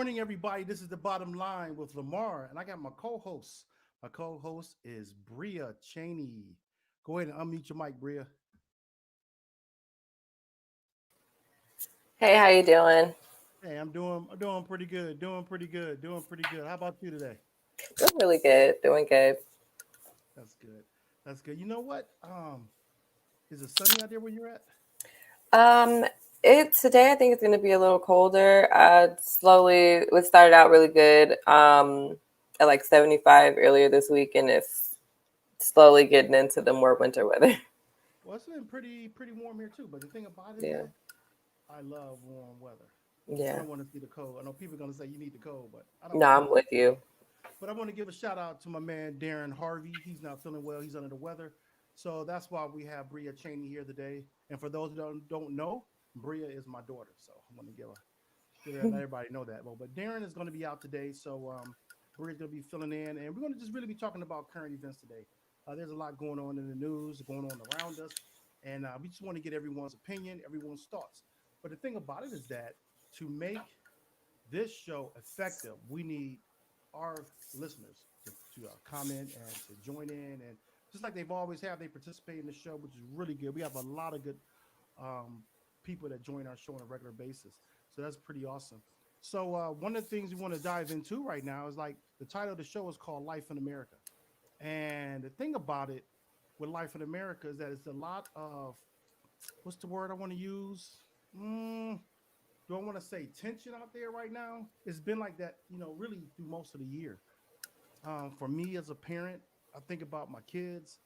morning, everybody. This is the bottom line with LaMarr, and I got my co-host. My co-host is Bria Chaney. Go ahead and unmute your mic, Bria. Hey, how you doing? Hey, I'm doing pretty good. Doing pretty good. How about you today? Doing really good. Doing good. That's good. That's good. You know what? Is it sunny out there where you're at? Um, it today I think it's gonna be a little colder. Slowly it started out really good. At like 75 earlier this week, and it's slowly getting into the more winter weather. Well, it's been pretty warm here too. But the thing about it Yeah, is, I love warm weather. I yeah. don't want to see the cold. I know people are gonna say you need the cold, but I don't No, want to I'm see. with you. But I want to give a shout out to my man Darren Harvey. He's not feeling well. He's under the weather. So that's why we have Bria Chaney here today. And for those who don't know, Bria is my daughter. So I want to give her, let everybody know that. But Darren is going to be out today. So Bria's going to be filling in. And we're going to just really be talking about current events today. There's a lot going on in the news, going on around us. And we just want to get everyone's opinion, everyone's thoughts. But the thing about it is that to make this show effective, we need our listeners to comment and to join in. And just like they've always have, they participate in the show, which is really good. We have a lot of good um, people that join our show on a regular basis. So that's pretty awesome. So one of the things we want to dive into right now is like the title of the show is called Life in America. And the thing about it with Life in America is that it's a lot of what's the word I want to use? Mm, do I want to say tension out there right now? It's been like that, really through most of the year. For me as a parent, I think about my kids,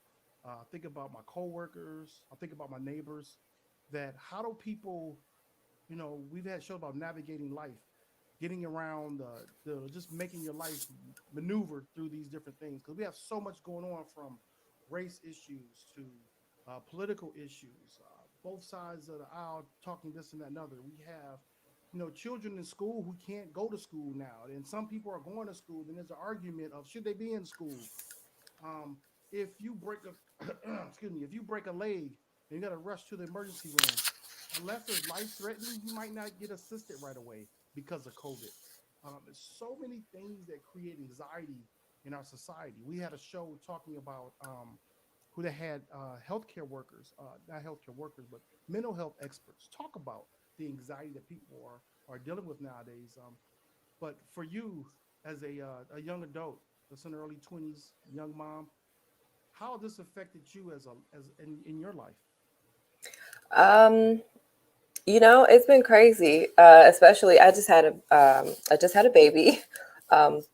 I think about my coworkers, I think about my neighbors. That how do people, we've had shows about navigating life, getting around the just making your life maneuver through these different things because we have so much going on from race issues to political issues, both sides of the aisle talking this and that and other. We have children in school who can't go to school now, and some people are going to school. Then there's an argument of should they be in school. Um, if you break a excuse me, if you break a leg and you got to rush to the emergency room, unless it's life threatening, you might not get assisted right away because of COVID. There's so many things that create anxiety in our society. We had a show talking about who they had healthcare workers, not healthcare workers, but mental health experts talk about the anxiety that people are dealing with nowadays. But for you, as a young adult, that's in the early 20s, young mom, how this affected you as in your life? Um, it's been crazy. Especially I just had a baby,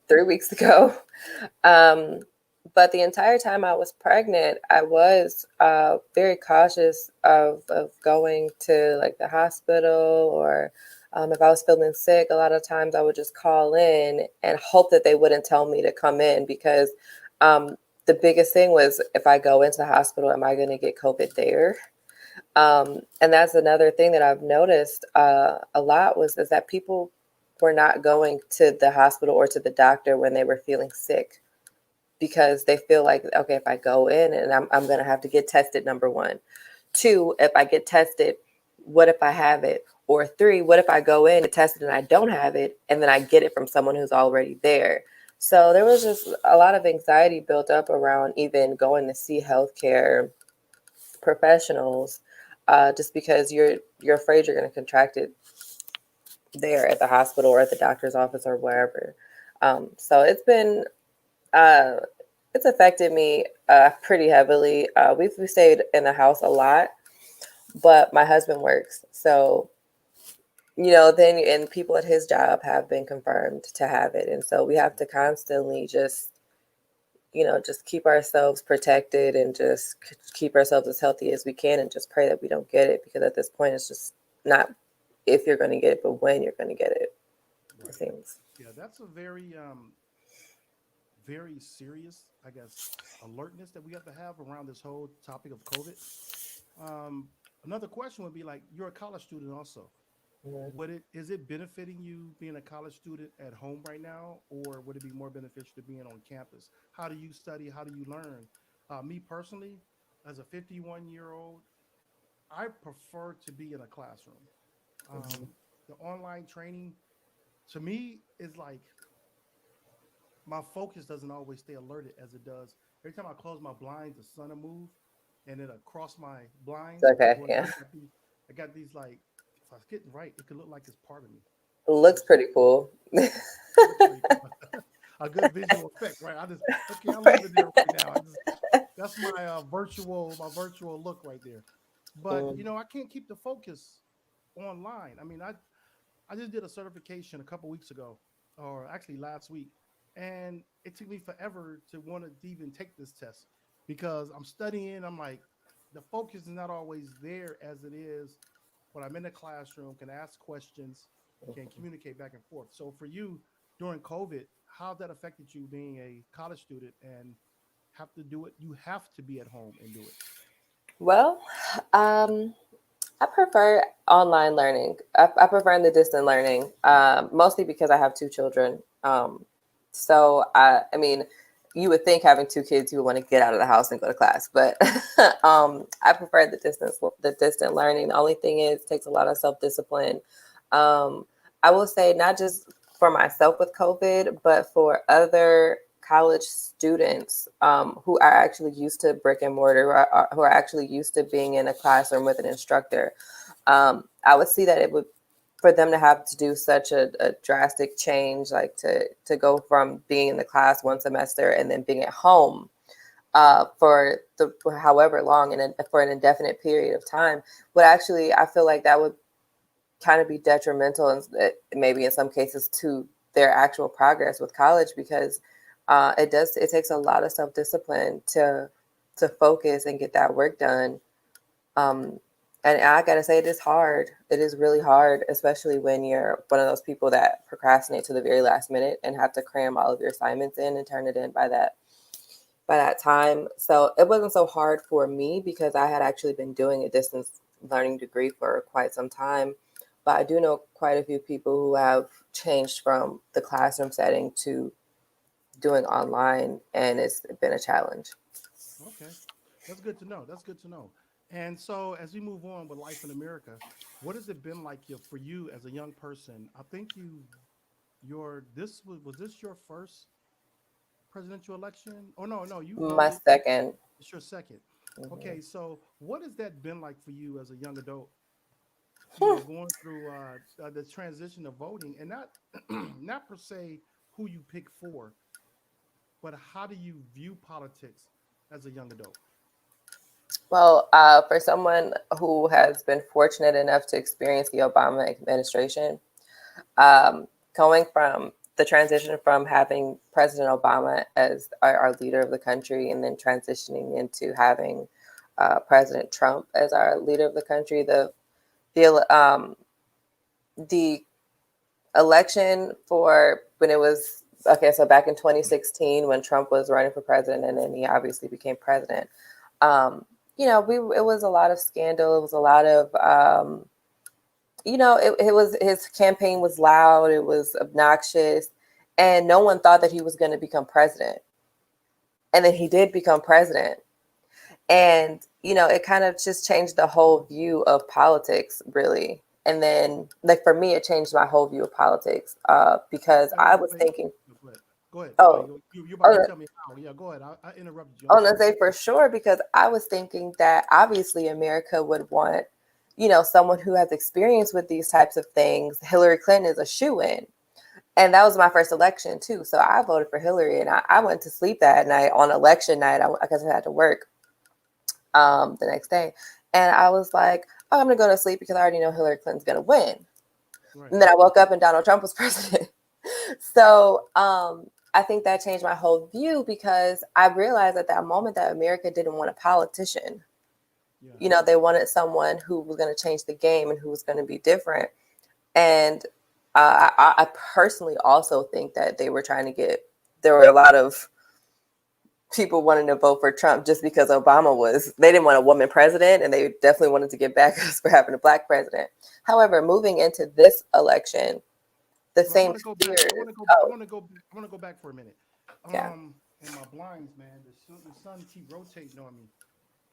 3 weeks ago. Um, but the entire time I was pregnant, I was very cautious of going to like the hospital or if I was feeling sick. A lot of times I would just call in and hope that they wouldn't tell me to come in because um, the biggest thing was if I go into the hospital, am I going to get COVID there? And that's another thing that I've noticed a lot was is that people were not going to the hospital or to the doctor when they were feeling sick because they feel like, okay, if I go in and I'm going to have to get tested, number one. Two, if I get tested, what if I have it? Or three, what if I go in and test it and I don't have it and then I get it from someone who's already there? So there was just a lot of anxiety built up around even going to see healthcare professionals, just because you're afraid you're going to contract it there at the hospital or at the doctor's office or wherever. So uh, it's affected me pretty heavily. We stayed in the house a lot, but my husband works, so then and people at his job have been confirmed to have it, and so we have to constantly just keep ourselves protected and just keep ourselves as healthy as we can and just pray that we don't get it because at this point it's just not if you're going to get it but when you're going to get it, it Right. seems. Yeah, that's a very very serious, I guess, alertness that we have to have around this whole topic of COVID. Um, Another question would be like, you're a college student also. Mhm. Would it is it benefiting you being a college student at home right now, or would it be more beneficial to being on campus? How do you study? How do you learn? Me personally, as a 51-year-old, I prefer to be in a classroom. Mhm. The online training to me, it's like my focus doesn't always stay alerted as it does. Every time I close my blinds, the sun will move and it'll cross my blinds. Okay, So yeah. I got these like, if I was getting right, it could look like it's part of me. It So looks it's pretty cool. it looks pretty cool. A good visual effect, right? I just okay, I'll leave it there right now. That's my virtual look right there. But Mm, I can't keep the focus online. I mean, I just did a certification a couple weeks ago, or actually last week, and it took me forever to want to even take this test because I'm studying. I'm like, the focus is not always there as it is when I'm in the classroom, can ask questions, can communicate back and forth. So for you during COVID, how that affected you being a college student and have to do it? You have to be at home and do it. well, um, I prefer online learning. I prefer the distant learning, mostly because I have two children. So I mean, you would think having two kids, you would want to get out of the house and go to class, but I prefer the distant learning. The only thing is, it takes a lot of self discipline. Um, I will say, not just for myself with COVID, but for other college students who are actually used to brick and mortar, who are actually used to being in a classroom with an instructor. I would see that it would for them to have to do such a drastic change, like to go from being in the class one semester and then being at home for however long and for an indefinite period of time, would actually I feel like that would kind of be detrimental and maybe in some cases to their actual progress with college because it takes a lot of self discipline to focus and get that work done. um, and I gotta say, it is hard. It is really hard, especially when you're one of those people that procrastinate to the very last minute and have to cram all of your assignments in and turn it in by that time. So it wasn't so hard for me because I had actually been doing a distance learning degree for quite some time. But I do know quite a few people who have changed from the classroom setting to doing online, and it's been a challenge. Okay, that's good to know. That's good to know. And so, as we move on with life in America, what has it been like for you as a young person? I think was this your first presidential election? Oh no, no, you My voted. second. It's your second. Mhm. Okay, so what has that been like for you as a young adult? Going through the transition of voting, and not not per se who you pick for, but how do you view politics as a young adult? Well, for someone who has been fortunate enough to experience the Obama administration, going from the transition from having President Obama as our leader of the country and then transitioning into having President Trump as our leader of the country, the the election for when it was okay, so back in 2016 when Trump was running for president and then he obviously became president. Um, we it was a lot of scandal. It was a lot of it was his campaign was loud. It was obnoxious, and no one thought that he was going to become president. And then he did become president, and it kind of just changed the whole view of politics, really. And then, like for me, it changed my whole view of politics because Wait, I wait, was wait. thinking, No, go ahead. Go ahead. Go ahead. oh, You're about to oh, tell me how. Yeah, go ahead. I interrupted you. I'm oh, no, sorry. say for sure, because I was thinking that obviously America would want, someone who has experience with these types of things. Hillary Clinton is a shoo-in. And that was my first election too. So I voted for Hillary and I went to sleep that night on election night because I had to work the next day. And I was like, oh, I'm going to go to sleep because I already know Hillary Clinton's going to win. Right. And then I woke up and Donald Trump was president. So I think that changed my whole view because I realized at that moment that America didn't want a politician. Yeah. They wanted someone who was going to change the game and who was going to be different. And I personally also think that there were a lot of people wanting to vote for Trump just because they didn't want a woman president and they definitely wanted to get back us for having a black president. However, moving into this election, the So I same want to go back. fears. I want to go. I Oh, want to go. I want to go back for a minute. yeah. And my blinds, man. The sun keep rotating on me.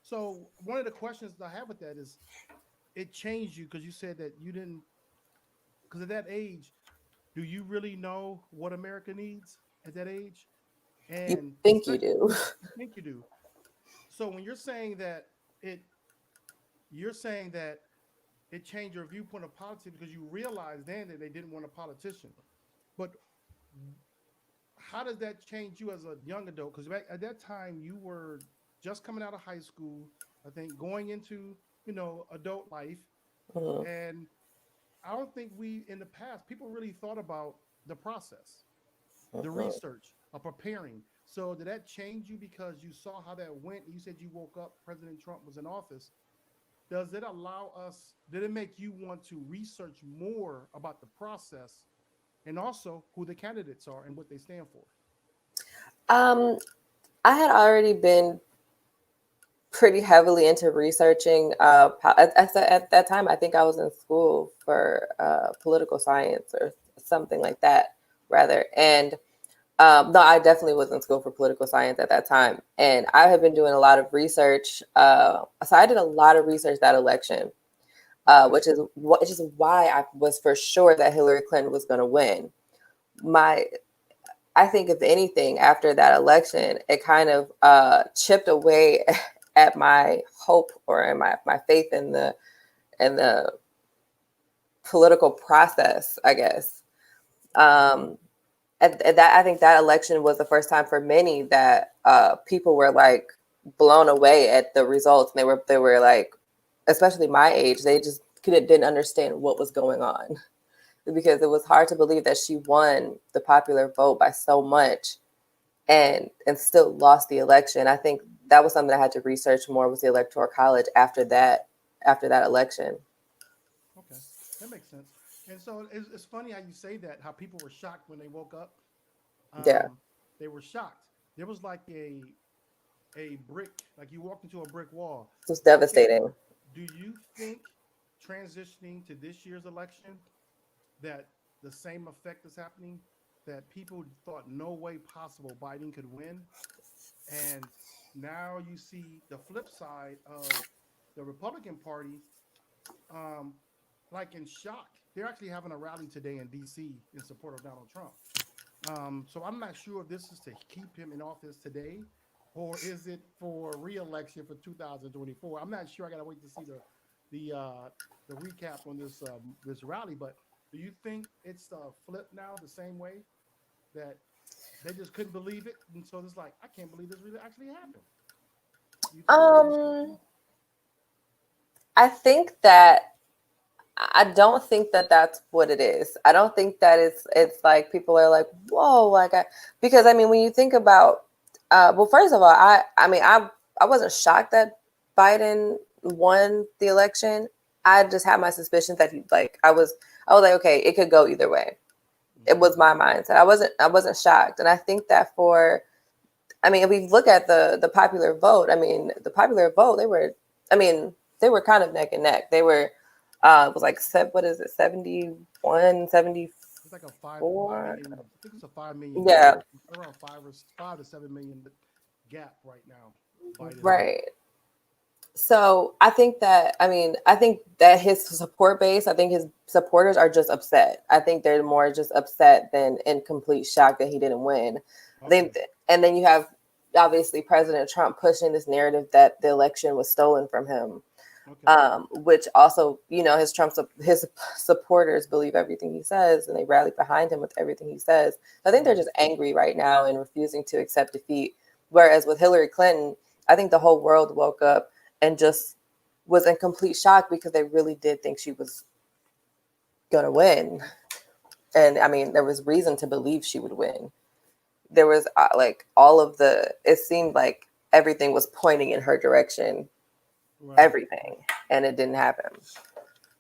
So one of the questions I have with that is, it changed you because you said that you didn't, because at that age, do you really know what America needs at that age? You And think you especially, do. you think you do. So when it, you're saying that it changed your viewpoint of politics because you realized then that they didn't want a politician. But how does that change you as a young adult? Because at that time you were just coming out of high school, I think, going into adult life, Mhm, and I don't think we in the past people really thought about the process, the mhm. research of preparing. So did that change you because you saw how that went? You said you woke up, President Trump was in office. Does it allow us? Did it make you want to research more about the process and also who the candidates are and what they stand for? Um, I had already been pretty heavily into researching. At that time, I think I was in school for political science or something like that, rather. And no, I definitely was in school for political science at that time. And I had been doing a lot of research. So I did a lot of research that election, Okay. which is why I was for sure that Hillary Clinton was going to win. My I think if anything, after that election, it kind of chipped away at my hope or in my faith in the political process, I guess. Um, at that I think that election was the first time for many that people were like blown away at the results, and they were like, especially my age, they just didn't understand what was going on because it was hard to believe that she won the popular vote by so much and still lost the election. I think that was something I had to research more was the electoral college after that election. Okay, that makes sense. And so it's funny how you say that. How people were shocked when they woke up. Yeah, Um, they were shocked. There was like a brick, like you walked into a brick wall. it was Okay, devastating. do you think transitioning to this year's election that the same effect is happening? That people thought no way possible Biden could win, and now you see the flip side of the Republican Party, um, like in shock. They're actually having a rally today in D.C. in support of Donald Trump. So I'm not sure if this is to keep him in office today, or is it for reelection for 2024. I'm not sure. I gotta wait to see the recap on this rally. But do you think it's flipped now the same way that they just couldn't believe it, and so it's like I can't believe this really actually happened? Do you think that's what's Um, happening? I think that I don't think that that's what it is. I don't think that it's like people are like, whoa, because I mean, when you think about, well, first of all, I wasn't shocked that Biden won the election. I just had my suspicions that I was like, okay, it could go either way. It Hmm. was my mindset. I wasn't shocked, and I think that I mean, if we look at the popular vote, I mean, the popular vote, I mean, they were kind of neck and neck. It was like, what is it, 71, It's like a five 74? million. I think it's a 5 million gap, Yeah, around 5 to 7 million gap right now. Biden and right. So I think that his support base, I think his supporters are just upset. I think they're more just upset than in complete shock that he didn't win. I okay, think, and then you have obviously President Trump pushing this narrative that the election was stolen from him, okay, which also, his supporters believe everything he says and they rally behind him with everything he says. I think they're right. just angry right now and refusing to accept defeat. Whereas with Hillary Clinton, I think the whole world woke up and just was in complete shock because they really did think she was going to win. And I mean, there was reason to believe she would win. There was it seemed like everything was pointing in her direction, Right. everything, and it didn't happen.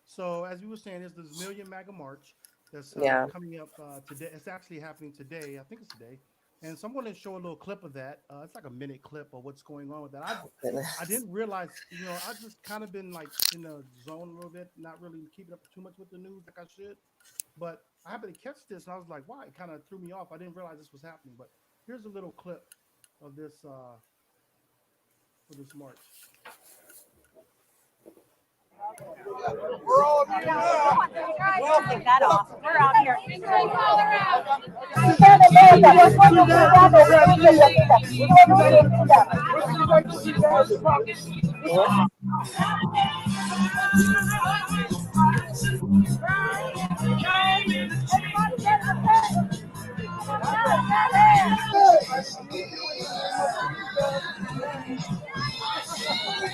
So as we were saying, there's this Million MAGA March that's Yeah. coming up today. It's actually happening today. I think it's today. And so I'm going to show a little clip of that. It's like a minute clip of what's going on with that. I Goodness. didn't realize, I just kind of been like in the zone a little bit, not really keeping up too much with the news like I should. But I happened to catch this and I was like, wow, it kind of threw me off. I didn't realize this was happening. But here's a little clip of this for this march. We're all here now. Welcome. That off. We're out here.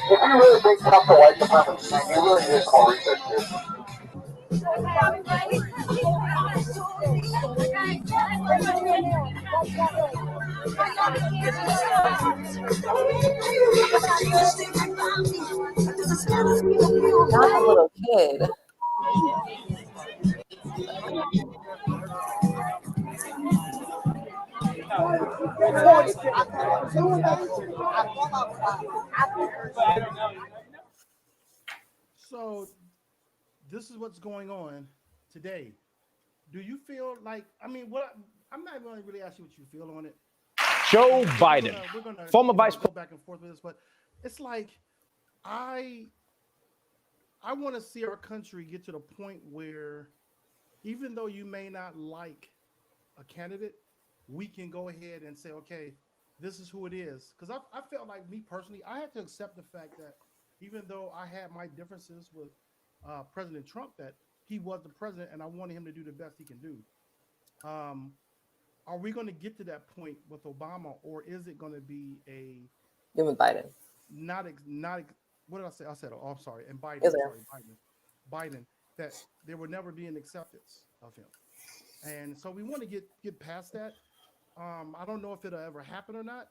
If you really think about the white supremacy thing, you really need to call research this. Not the little kid. So this is what's going on today. Do you feel like, I mean, I'm not going to really ask you what you feel on it. Joe Biden, We're gonna former vice go president. back and forth with this, but it's like I I want to see our country get to the point where even though you may not like a candidate, we can go ahead and say, okay, this is who it is. Because I felt like me personally, I had to accept the fact that even though I had my differences with President Trump, that he was the president and I wanted him to do the best he can do. Um, are we going to get to that point with Obama, or is it going to be a You with Biden. what did I say? I said, oh, I'm sorry. And Biden, Is there? Biden, that there will never be an acceptance of him. And so we want to get past that. I don't know if it'll ever happen or not,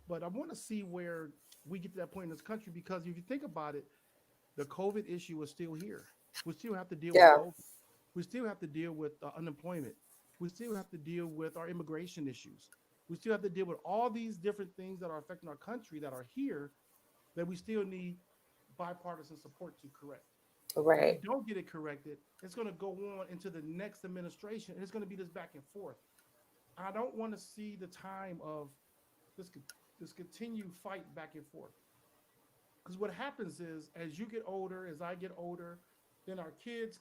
but I want to see where we get to that point in this country, because if you think about it, the COVID issue is still here. We still have to deal with Yeah. COVID. We still have to deal with unemployment. We still have to deal with our immigration issues. We still have to deal with all these different things that are affecting our country that are here that we still need bipartisan support to correct. If we Right. don't get it corrected, it's going to go on into the next administration, and it's going to be this back and forth. I don't want to see the time of this this continued fight back and forth. Because what happens is, as you get older, as I get older, then our kids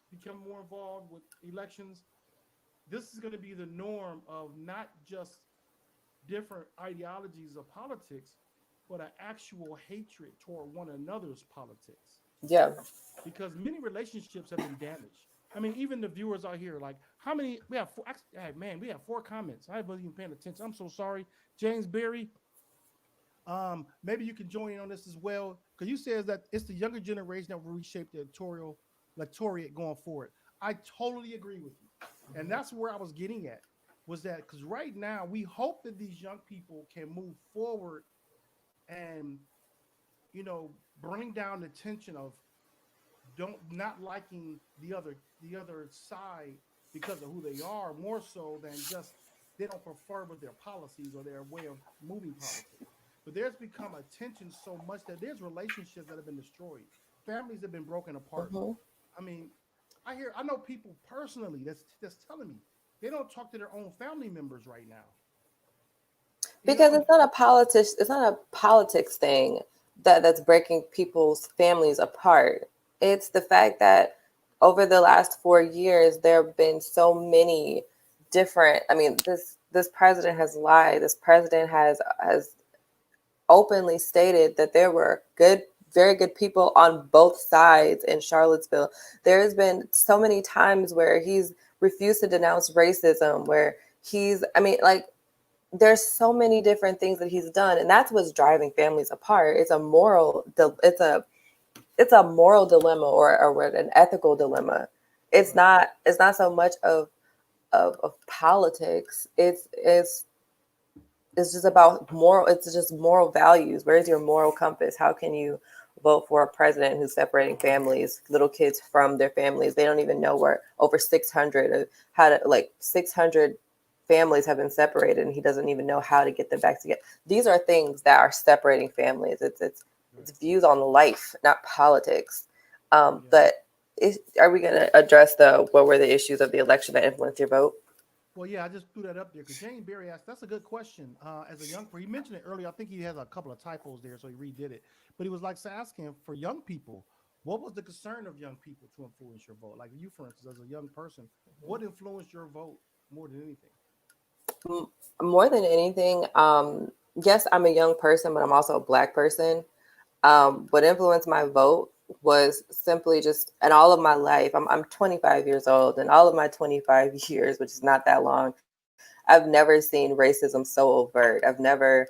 become more involved with elections. This is going to be the norm of not just different ideologies of politics, but an actual hatred toward one another's politics. Yeah. Because many relationships have been damaged. I mean, even the viewers out here, like how many we have four, hey, man, we have 4 comments. I wasn't even paying attention. I'm so sorry. James Berry, maybe you can join in on this as well, because you says that it's the younger generation that will reshape the electorate going forward. I totally agree with you, and that's where I was getting at, was that because right now we hope that these young people can move forward and bring down the tension of don't not liking the other side because of who they are, more so than just they don't prefer with their policies or their way of moving politics. But there's become a tension so much that there's relationships that have been destroyed, families have been broken apart. Hmm. I mean, I know people personally that's telling me they don't talk to their own family members right now. Because And it's not a politics thing that's breaking people's families apart. It's the fact that over the last 4 years there have been so many different, I mean, this president has lied. This president has openly stated that there were very good people on both sides in Charlottesville. There's been so many times where he's refused to denounce racism, where I mean, like, there's so many different things that he's done, and that's what's driving families apart. It's a moral dilemma, or an ethical dilemma. It's not so much of politics. It's just about moral. It's just moral values. Where's your moral compass? How can you vote for a president who's separating families, little kids from their families? They don't even know where over 600 600 families have been separated, and he doesn't even know how to get them back together. These are things that are separating families. It's views on life, not politics. But are we going to address what were the issues of the election that influenced your vote? Well, yeah, I just threw that up there because James Berry asked. That's a good question. As a young person, he mentioned it earlier. I think he has a couple of typos there, so he redid it. But he was like asking for young people, What was the concern of young people to influence your vote? Like you, for instance, as a young person, what influenced your vote more than anything? M- More than anything, yes, I'm a young person, but I'm also a Black person. What influenced my vote was simply just, and all of my life, I'm 25 years old, and all of my 25 years, which is not that long, I've never seen racism so overt. I've never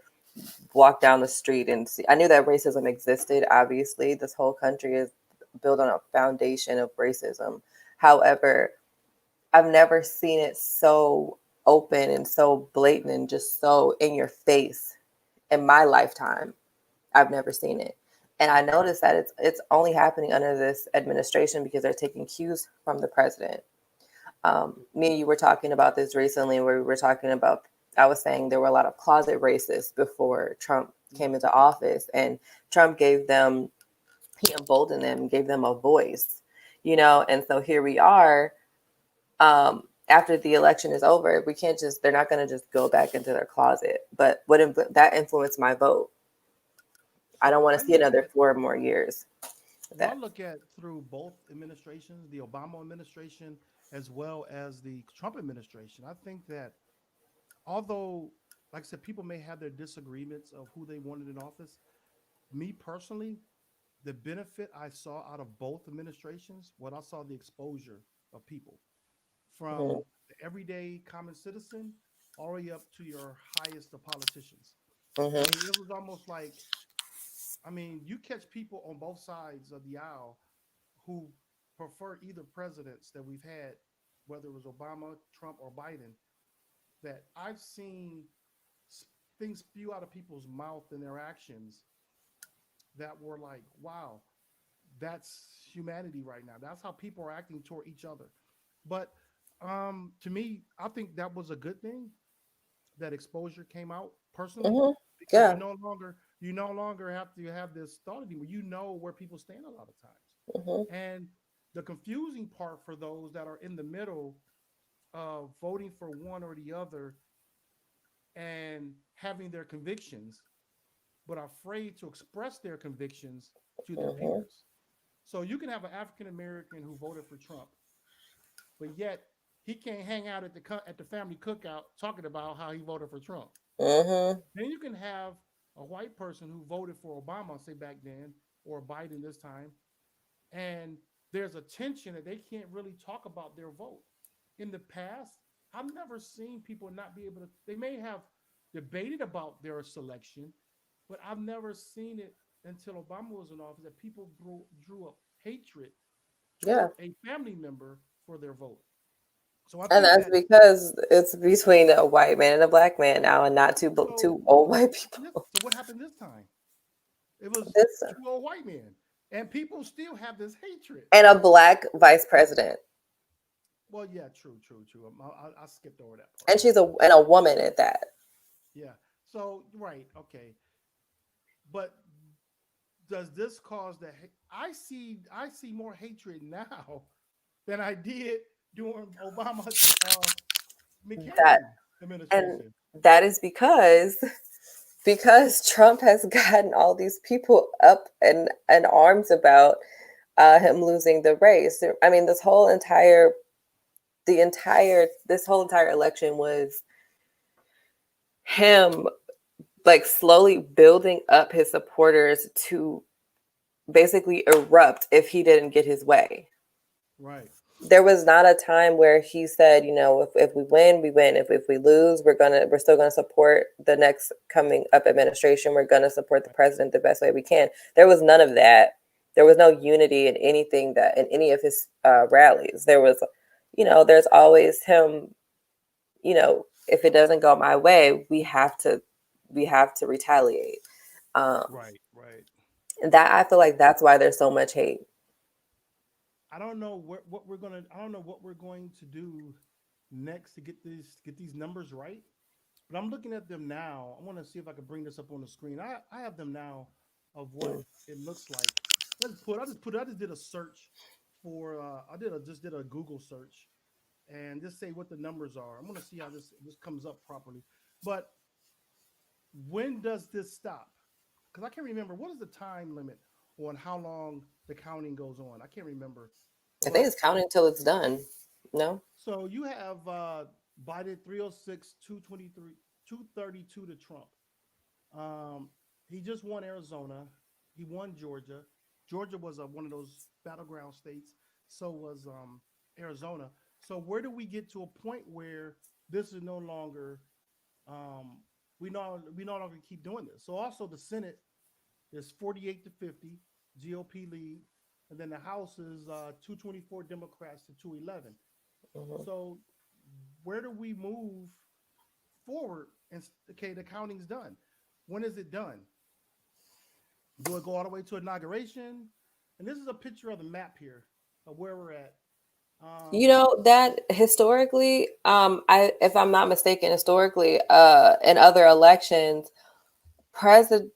walked down the street and see, I knew that racism existed. Obviously, this whole country is built on a foundation of racism. However, I've never seen it so open and so blatant and just so in your face in my lifetime. I've never seen it. And I Okay. noticed that it's only happening under this administration because they're taking cues from the president. Me and you were talking about this recently, where we were talking about, I was saying there were a lot of closet racists before Trump came into office, and Trump gave them, he emboldened them, gave them a voice, and so here we are. After the election is over, we can't just, they're not going to just go back into their closet. But that influenced my vote. I don't So want I to see look another at 4 more years of well, I that. look at through both administrations, the Obama administration as well as the Trump administration. I think that although, like I said, people may have their disagreements of who they wanted in office, me personally, the benefit I saw out of both administrations, what I saw the exposure of people Hmm. from the everyday common citizen all the way up to your highest of politicians. I Hmm. mean, it was almost like, I mean, you catch people on both sides of the aisle who prefer either presidents that we've had, whether it was Obama, Trump, or Biden, that I've seen things spew out of people's mouth and their actions that were like, wow, that's humanity right now. That's how people are acting toward each other. But to me, I think that was a good thing that exposure came out personally Hmm. because Yeah. you no longer have to have this thought anymore. You know where people stand a lot of times. Hmm. And the confusing part for those that are in the middle of voting for one or the other and having their convictions, but are afraid to express their convictions to their Hmm. peers. So you can have an African American who voted for Trump, but yet he can't hang out at the family cookout talking about how he voted for Trump. Hmm. Then you can have a white person who voted for Obama, say back then, or Biden this time, and there's a tension that they can't really talk about their vote. In the past, I've never seen people not be able to. They may have debated about their selection, but I've never seen it until Obama was in office that people drew up hatred Yeah. toward a family member for their vote. So I And think that's that because it's between a white man and a black man now, and not so two old what white happened this people. so what happened this time? It was This two old white men, and people still have this hatred. and a black vice president, Well, yeah, true, true, true. I skipped over that part. and she's a woman at that. Yeah. So right, okay. But does this cause the? I see more hatred now than I did during Obama's That McCain and administration. that is because Trump has gotten all these people up and arms about him losing the race. I mean, this whole entire election was him like slowly building up his supporters to basically erupt if he didn't get his way. Right. There was not a time where he said, if we win, we win. If we lose, we're still gonna support the next coming up administration. We're gonna support the Right. president the best way we can. There was none of that. There was no unity in anything that in any of his rallies. There was, there's always him. If it doesn't go my way, we have to retaliate. Um, Right. Right. and that I feel like that's why there's so much hate. I don't know what we're gonna. I don't know what we're going to do next to get these numbers right. But I'm looking at them now. I want to see if I can bring this up on the screen. I have them now of what it looks like. I just did a search for just did a Google search and just say what the numbers are. I'm gonna see how this comes up properly. But when does this stop? Because I can't remember what is the time limit on how long the counting goes on. I can't remember. I think But it's counting until it's done. No? so you have Biden 306, 223, 232 to Trump. Um, he just won Arizona. He won Georgia. Georgia was one of those battleground states. So was Arizona. So where do we get to a point where this is no longer we no longer keep doing this? So also the Senate is 48 to 50 GOP lead, and then the House is 224 Democrats to 211. Hmm. So where do we move forward? And okay, the counting's done. When is it done? Do it go all the way to inauguration? And this is a picture of the map here of where we're at. You Um, know that historically, I if I'm not mistaken, historically, in other elections, president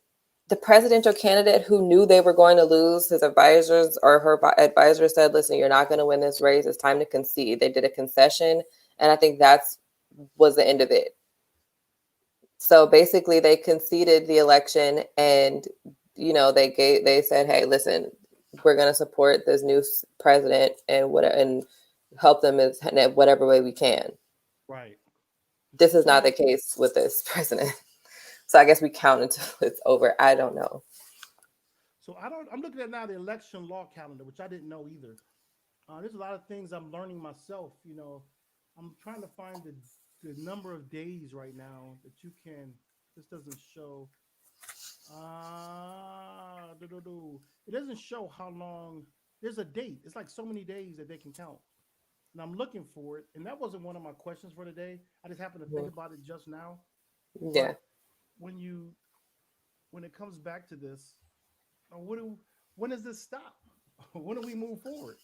the presidential candidate who knew they were going to lose, his advisors or her advisor said, "Listen, you're not going to win this race. It's time to concede." They did a concession, and I think that's was the end of it. So basically, they conceded the election, and they said, "Hey, listen, we're going to support this new president and help them in whatever way we can." right. This is not the So case with this president. So I guess we count until it's over. I don't know. I'm looking at now the election law calendar, which I didn't know either. There's a lot of things I'm learning myself. I'm trying to find the number of days right now that you can. This doesn't show. It doesn't show how long. There's a date. It's like so many days that they can count, and I'm looking for it. And that wasn't one of my questions for today. I just happened to think Mhm. about it just now. Yeah. But when you when it comes back to this, what do when does this stop? When do we move forward?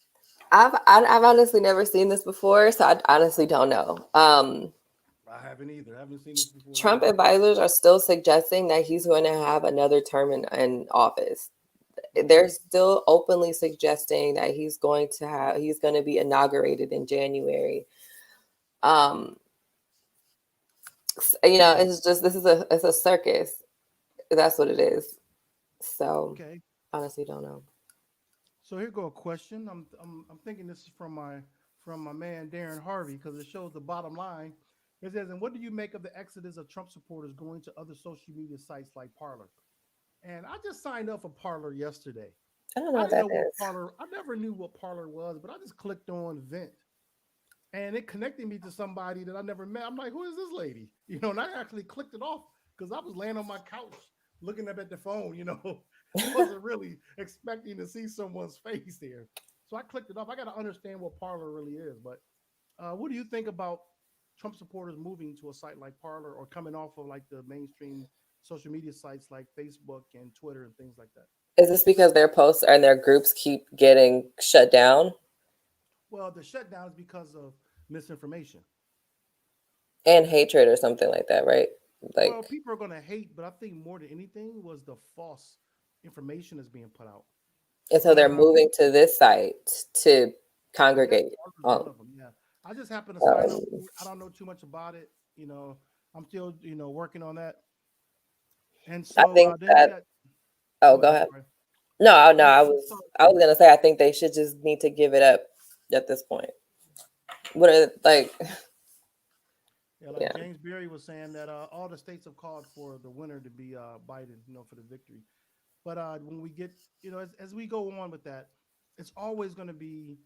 I've honestly never seen this before, so I honestly don't know. I haven't either. I haven't seen this before Trump either. advisors are still suggesting that he's going to have another term in office. Okay. They're still openly suggesting that he's going to be inaugurated in January. Um, Okay. it's just it's a circus. That's what it is. So Okay. honestly, don't know. So here go a question. I'm thinking this is from my man Darren Harvey because it shows the bottom line. It says, "And what do you make of the exodus of Trump supporters going to other social media sites like Parler?" And I just signed up for Parler yesterday. I don't know I what didn't that know what is. Parler. I never knew what Parler was, but I just clicked on Vent, and it connected me to somebody that I never met. I'm like, "Who is this lady?" And I actually clicked it off because I was laying on my couch looking up at the phone. I wasn't really expecting to see someone's face there, so I clicked it off. I got to understand what Parler really is. But what do you think about Trump supporters moving to a site like Parler or coming off of like the mainstream social media sites like Facebook and Twitter and things like that? Is this because their posts and their groups keep getting shut down Well, the shutdown is because of misinformation. and hatred or something like that, right? Well, Like, people are going to hate, but I think more than anything was the false information that's being put out. and so And they're moving to this site to yeah, congregate. Parler's one Um, of them. Yeah, I just happened to sign up um, for it. I don't know too much about it. I'm still working on that. And I so think then you that. got. Oh, Go go ahead. I'm ahead. sorry. No, no, No, I I was gonna say I think they should just need to give it up at this point. What are like, yeah, like yeah, James Berry was saying that all the states have called for the winner to be Biden, for the victory. But when we get, as we go on with that, it's always going to be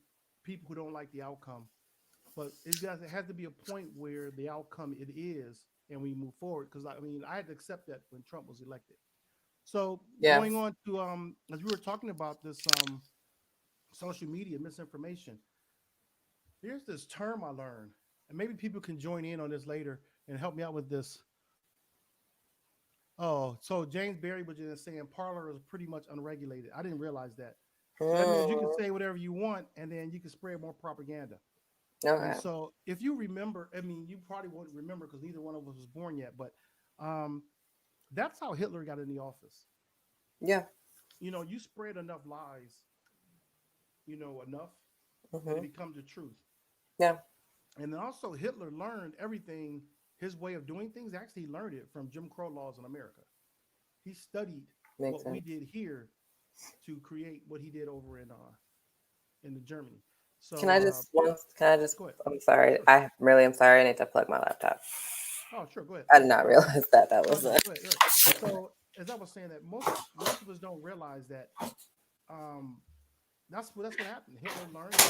people who don't like the outcome. But it has to be a point where the outcome it is, and we move forward. Because I had to accept that when Trump was elected. So yeah. going on to as we were talking about this social media misinformation, here's this term I learned, and maybe people can join in on this later and help me out with this. Oh, so James Berry was just saying Parler is pretty much unregulated. I didn't realize that. So that means you can Mm, say whatever you want, and then you can spread more propaganda. And okay. so, if you remember, you probably won't remember because neither one of us was born yet, but um, that's how Hitler got in the office. Yeah. You spread enough lies, enough that it Hmm. becomes the truth. Yeah. And then also, Hitler learned everything, his way of doing things. Actually, he learned it from Jim Crow laws in America. He studied Makes what we sense. did here to create what he did over in the Germany. Can So I just can I just go ahead. I'm sorry. Sure. I really am sorry. I need to plug my laptop. Oh, sure. Go ahead. I did not realize that No, was no, it. go ahead. Go ahead. So as I was saying, that most of us don't realize that um, that's what happened. Hitler learned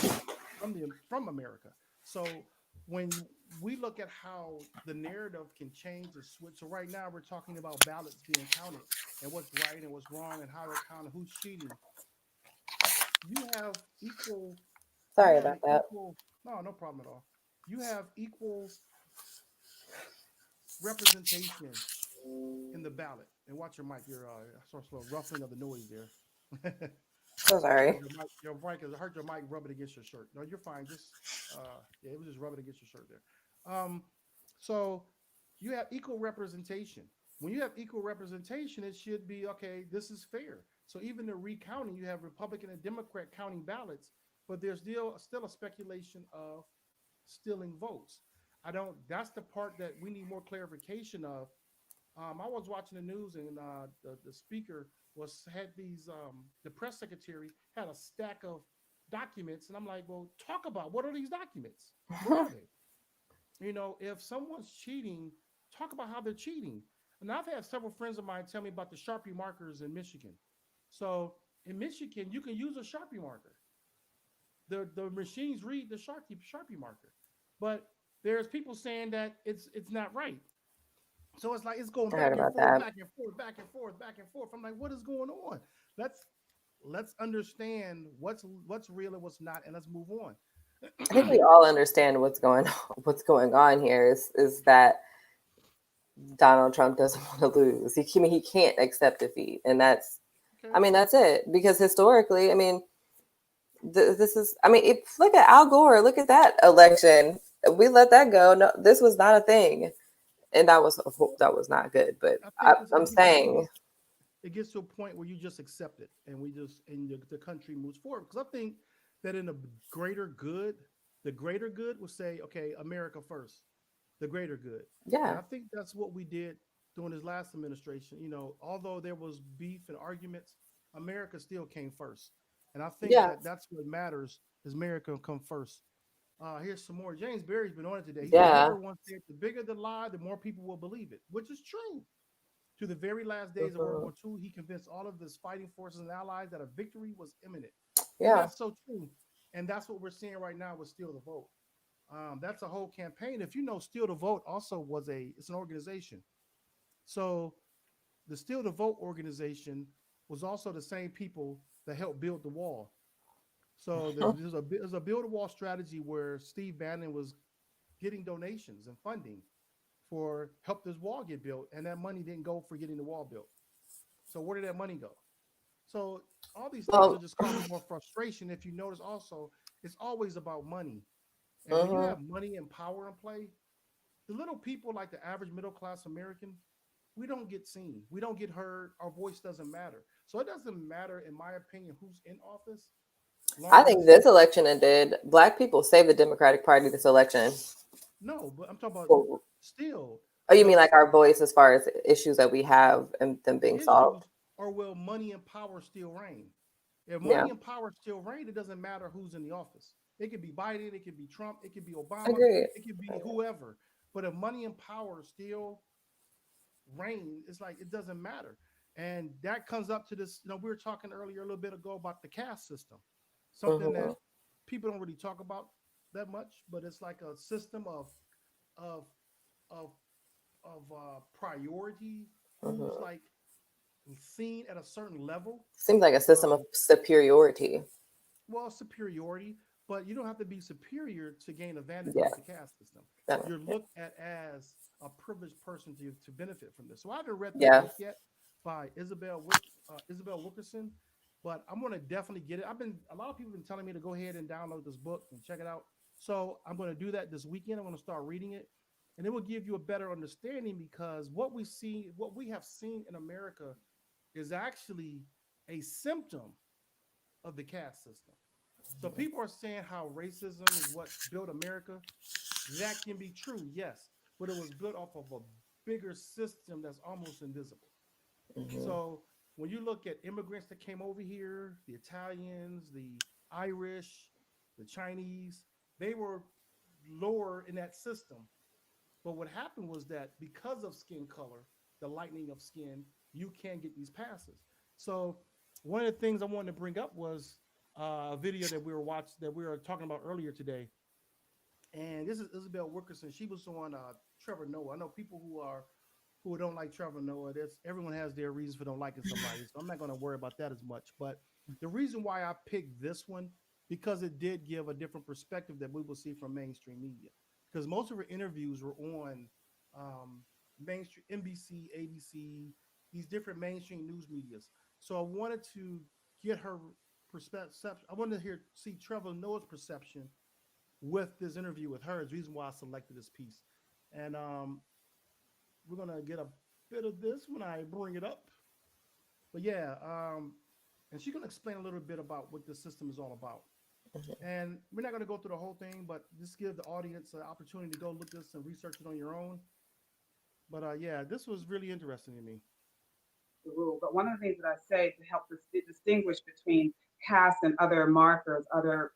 from America. So when we look at how the narrative can change and switch, so right now we're talking about ballots being counted and what's right and what's wrong and how they're counted, who's cheating. You have equal. You Sorry have about an that. equal. No, no problem at all. You have equal representation in the ballot. And watch your mic. You're sort of ruffling of the noise there. So sorry. Your mic is. I heard your mic rubbing against your shirt. No, you're fine. Just yeah, it was just rubbing against your shirt there. So you have equal representation. When you have equal representation, it should be okay. This is fair. So even the recounting, you have Republican and Democrat counting ballots, but there's still a speculation of stealing votes. I don't. That's the part that we need more clarification of. I was watching the news and the speaker had these the press secretary had a stack of documents and I'm like, well, talk about what are these documents? What are they? If someone's cheating, talk about how they're cheating. And I've had several friends of mine tell me about the Sharpie markers in Michigan. So in Michigan, you can use a Sharpie marker. The machines read the Sharpie marker, but there's people saying that it's not right. So it's like it's going I heard back and about forth, that. back and forth, back and forth, back and forth. I'm like, what is going on? Let's let's understand what's real and what's not, and let's move on. I think we all understand what's going on. What's going on here is that Donald Trump doesn't want to lose. He can't accept defeat, and Okay. that's it. Because historically, this is. Look at Al Gore. Look at that election. We let that go. No, this was not a thing, and that was not good. But I think I'm saying, it gets to a point where you just accept it, and the country moves forward. Because I think that in the greater good will say, okay, America first, the greater good, and yeah, I think that's what we did during his last administration. Although there was beef and arguments, America still came first, and I think yeah, that that's what matters is America come first. Here's some more. James Berry's been on it today. He said yeah. Hitler once said, "The bigger the lie, the more people will believe it," which is true. To the very last days of World Mhm. War II, he convinced all of his fighting forces and allies that a victory was imminent. And Yeah. that's so true. And that's what we're seeing right now with Steal the Vote. That's a whole campaign. If you know, Steal the Vote also it's an organization. So the Steal the Vote organization was also the same people that helped build the wall. So there's a build a wall strategy where Steve Bannon was getting donations and funding for help this wall get built, and that money didn't go for getting the wall built. So where did that money go? So all these things are Well, just causing more frustration. If you notice, also, it's always about money, and when you mhm. have money and power in play, the little people like the average middle class American, we don't get seen, we don't get heard, our voice doesn't matter. So it doesn't matter, in my opinion, who's in office, I long think as this election it did. Black people saved the Democratic Party this election. no, but I'm talking about Oh, still you mean the like our voice as far as issues that we have and them the being solved? issues are will money and power still reign. If Yeah, money and power still reign, it doesn't matter who's in the office. It could be Biden, it could be Trump, it could be Obama, agreed. it could be whoever. But if money and power still reign, it's like it doesn't matter. And that comes up to this. We were talking earlier a little bit ago about the caste system, something that Hmm. people don't really talk about that much, but it's like a system of of priority, who's Hmm. like seen at a certain level. Seems like a system of Um, superiority. well, superiority, but you don't have to be superior to gain advantage Yeah, of the caste system. You're yeah, looked at as a privileged person to benefit from this. So I haven't read the yeah. book yet by Isabel Wilkerson, but I'm going to definitely get it. A lot of people have been telling me to go ahead and download this book and check it out. So I'm going to do that this weekend. I'm going to start reading it, and it will give you a better understanding because what we have seen in America is actually a symptom of the caste system. So people are saying how racism is what built America. That can be true, yes, but it was built off of a bigger system that's almost invisible. Hmm. So when you look at immigrants that came over here, the Italians, the Irish, the Chinese, they were lower in that system. But what happened was that because of skin color, the lightening of skin, you can get these passes. So one of the things I wanted to bring up was a video that we were talking about earlier today. And this is Isabel Wilkerson. She was on Trevor Noah. I know people who don't like Trevor Noah. Everyone has their reasons for don't liking somebody. So I'm not going to worry about that as much. But the reason why I picked this one, because it did give a different perspective that we will see from mainstream media. Because most of her interviews were on mainstream NBC, ABC, these different mainstream news medias. So I wanted to get her perspective. I wanted to see Trevor Noah's perception with this interview with her. Is the reason why I selected this piece. And we're gonna get a bit of this when I bring it up. But yeah, and she's gonna explain a little bit about what the system is all about. And we're not gonna go through the whole thing, but just give the audience an opportunity to go look this and research it on your own. But yeah, this was really interesting to me. The rule. But one of the things that I say to help distinguish between caste and other markers, other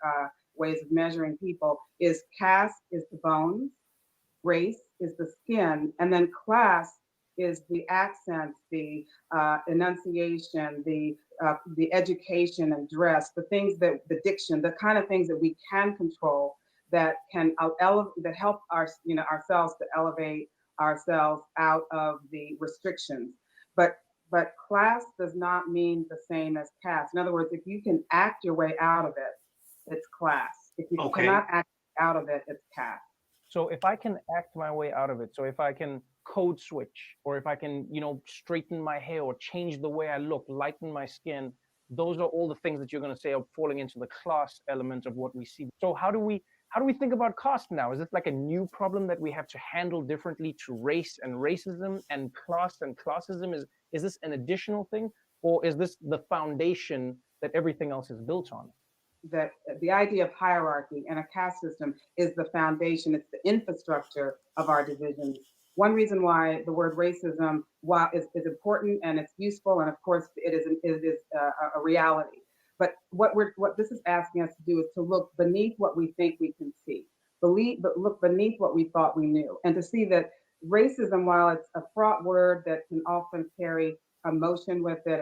ways of measuring people, is caste is the bones, race is the skin, and then class is the accents, the enunciation, the education and dress, the things that the diction, the kind of things that we can control that can that help ourselves to elevate ourselves out of the restrictions. But class does not mean the same as caste. In other words, if you can act your way out of it, it's class. If you cannot act out of it, it's caste. So if I can act my way out of it, so if I can code switch, or if I can, straighten my hair or change the way I look, lighten my skin, those are all the things that you're going to say are falling into the class element of what we see. So how do we think about caste now? Is this like a new problem that we have to handle differently to race and racism and class and classism? Is this an additional thing, or is this the foundation that everything else is built on? That the idea of hierarchy and a caste system is the foundation, it's the infrastructure of our divisions. One reason why the word racism, while is important and it's useful, and of course it is a reality. But what this is asking us to do is to look beneath what we think we can see, but look beneath what we thought we knew, and to see that racism, while it's a fraught word that can often carry emotion with it,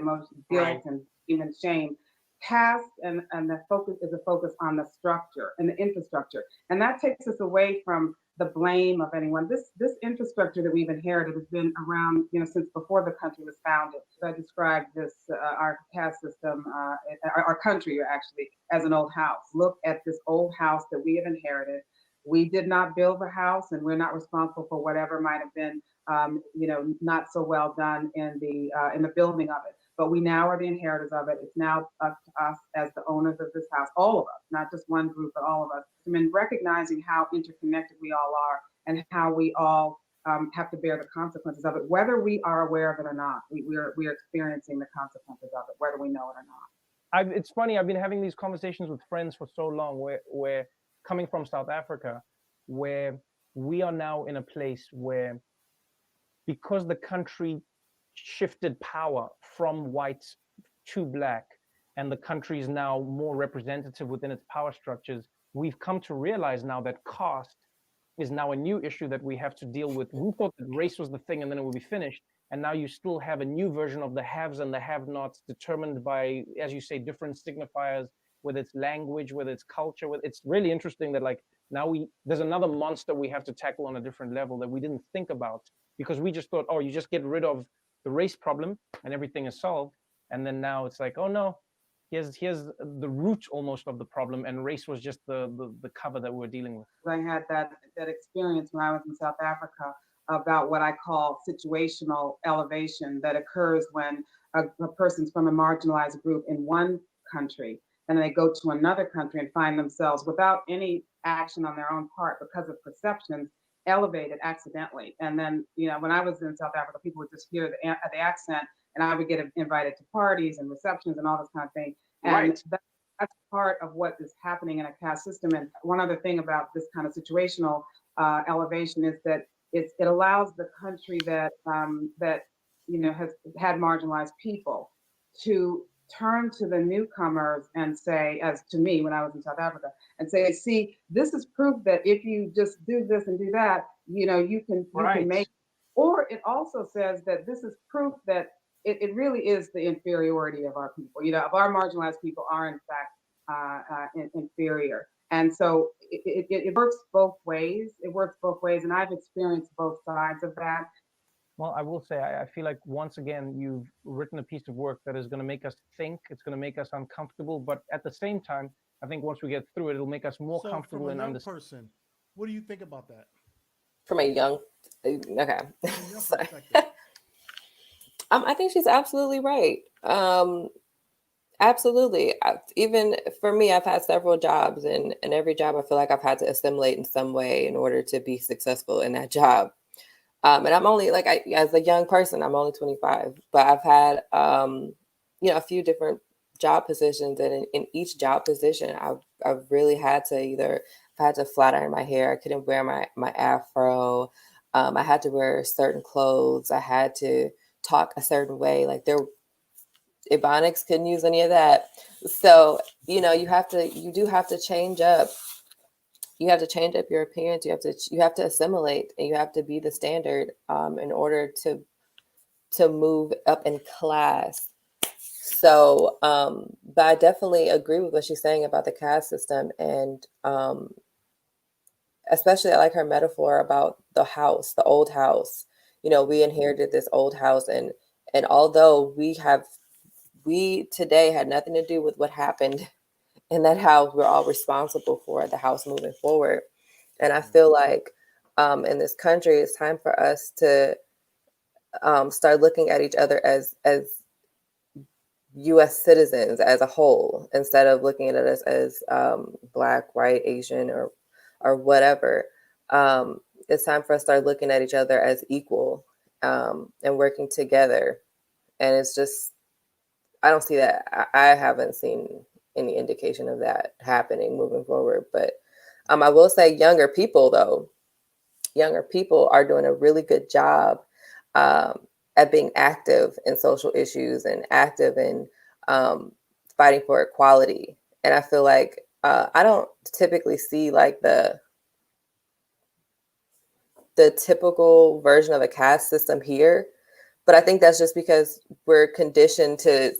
guilt, and even shame, caste and the focus is a focus on the structure and the infrastructure, and that takes us away from the blame of anyone. This infrastructure that we've inherited has been around, since before the country was founded. I described this our caste system, our country actually, as an old house. Look at this old house that we have inherited. We did not build the house, and we're not responsible for whatever might have been, not so well done in the building of it. But we now are the inheritors of it. It's now up to us as the owners of this house, all of us, not just one group, but all of us. I mean, recognizing how interconnected we all are and how we all have to bear the consequences of it, whether we are aware of it or not. We are experiencing the consequences of it, whether we know it or not. It's funny, I've been having these conversations with friends for so long where coming from South Africa, where we are now in a place where, because the country shifted power from white to black, and the country is now more representative within its power structures, we've come to realize now that caste is now a new issue that we have to deal with. We thought that race was the thing and then it would be finished, and now you still have a new version of the haves and the have-nots, determined by, as you say, different signifiers, whether it's language, whether it's culture. It's really interesting that now there's another monster we have to tackle on a different level that we didn't think about, because we just thought, oh, you just get rid of the race problem and everything is solved. And then now it's like, oh no, here's the root almost of the problem, and race was just the cover that we're dealing with. I had that experience when I was in South Africa about what I call situational elevation that occurs when a person's from a marginalized group in one country, and they go to another country and find themselves, without any action on their own part, because of perceptions, elevated accidentally. And then, when I was in South Africa, people would just hear the accent, and I would get invited to parties and receptions and all this kind of thing. And that's part of what is happening in a caste system. And one other thing about this kind of situational elevation is that it allows the country that has had marginalized people to turn to the newcomers and say, as to me when I was in South Africa, and say, see, this is proof that if you just do this and do that, you can Right. make. Or it also says that this is proof that it really is the inferiority of our people. Of our marginalized people are in fact inferior. And so it works both ways. It works both ways, and I've experienced both sides of that. Well, I will say, I feel like once again, you've written a piece of work that is going to make us think, it's going to make us uncomfortable, but at the same time, I think once we get through it, it'll make us more So, from comfortable a and young understand. person, what do you think about that? From a young, okay. From your Sorry. perspective. I think she's absolutely right. Absolutely. Even for me, I've had several jobs, and every job I feel like I've had to assimilate in some way in order to be successful in that job. And I'm only like, as a young person, I'm only 25, but I've had, a few different job positions, and in each job position, I've really had to I've had to flat iron my hair. I couldn't wear my afro. I had to wear certain clothes. I had to talk a certain way. Like Ebonics couldn't use any of that. So, you do have to change up. You have to change up your appearance. You have to assimilate, and you have to be the standard in order to move up in class. So, but I definitely agree with what she's saying about the caste system, and especially I like her metaphor about the house, the old house. We inherited this old house, and although we today had nothing to do with what happened in that house, we're all responsible for the house moving forward. And I feel like in this country, it's time for us to start looking at each other as U.S. citizens as a whole, instead of looking at us as Black, white, Asian, or whatever. It's time for us to start looking at each other as equal and working together. And it's just, I don't see that. I haven't seen any indication of that happening moving forward. But I will say younger people are doing a really good job at being active in social issues and active in fighting for equality. And I feel like I don't typically see like the typical version of a caste system here, but I think that's just because we're conditioned to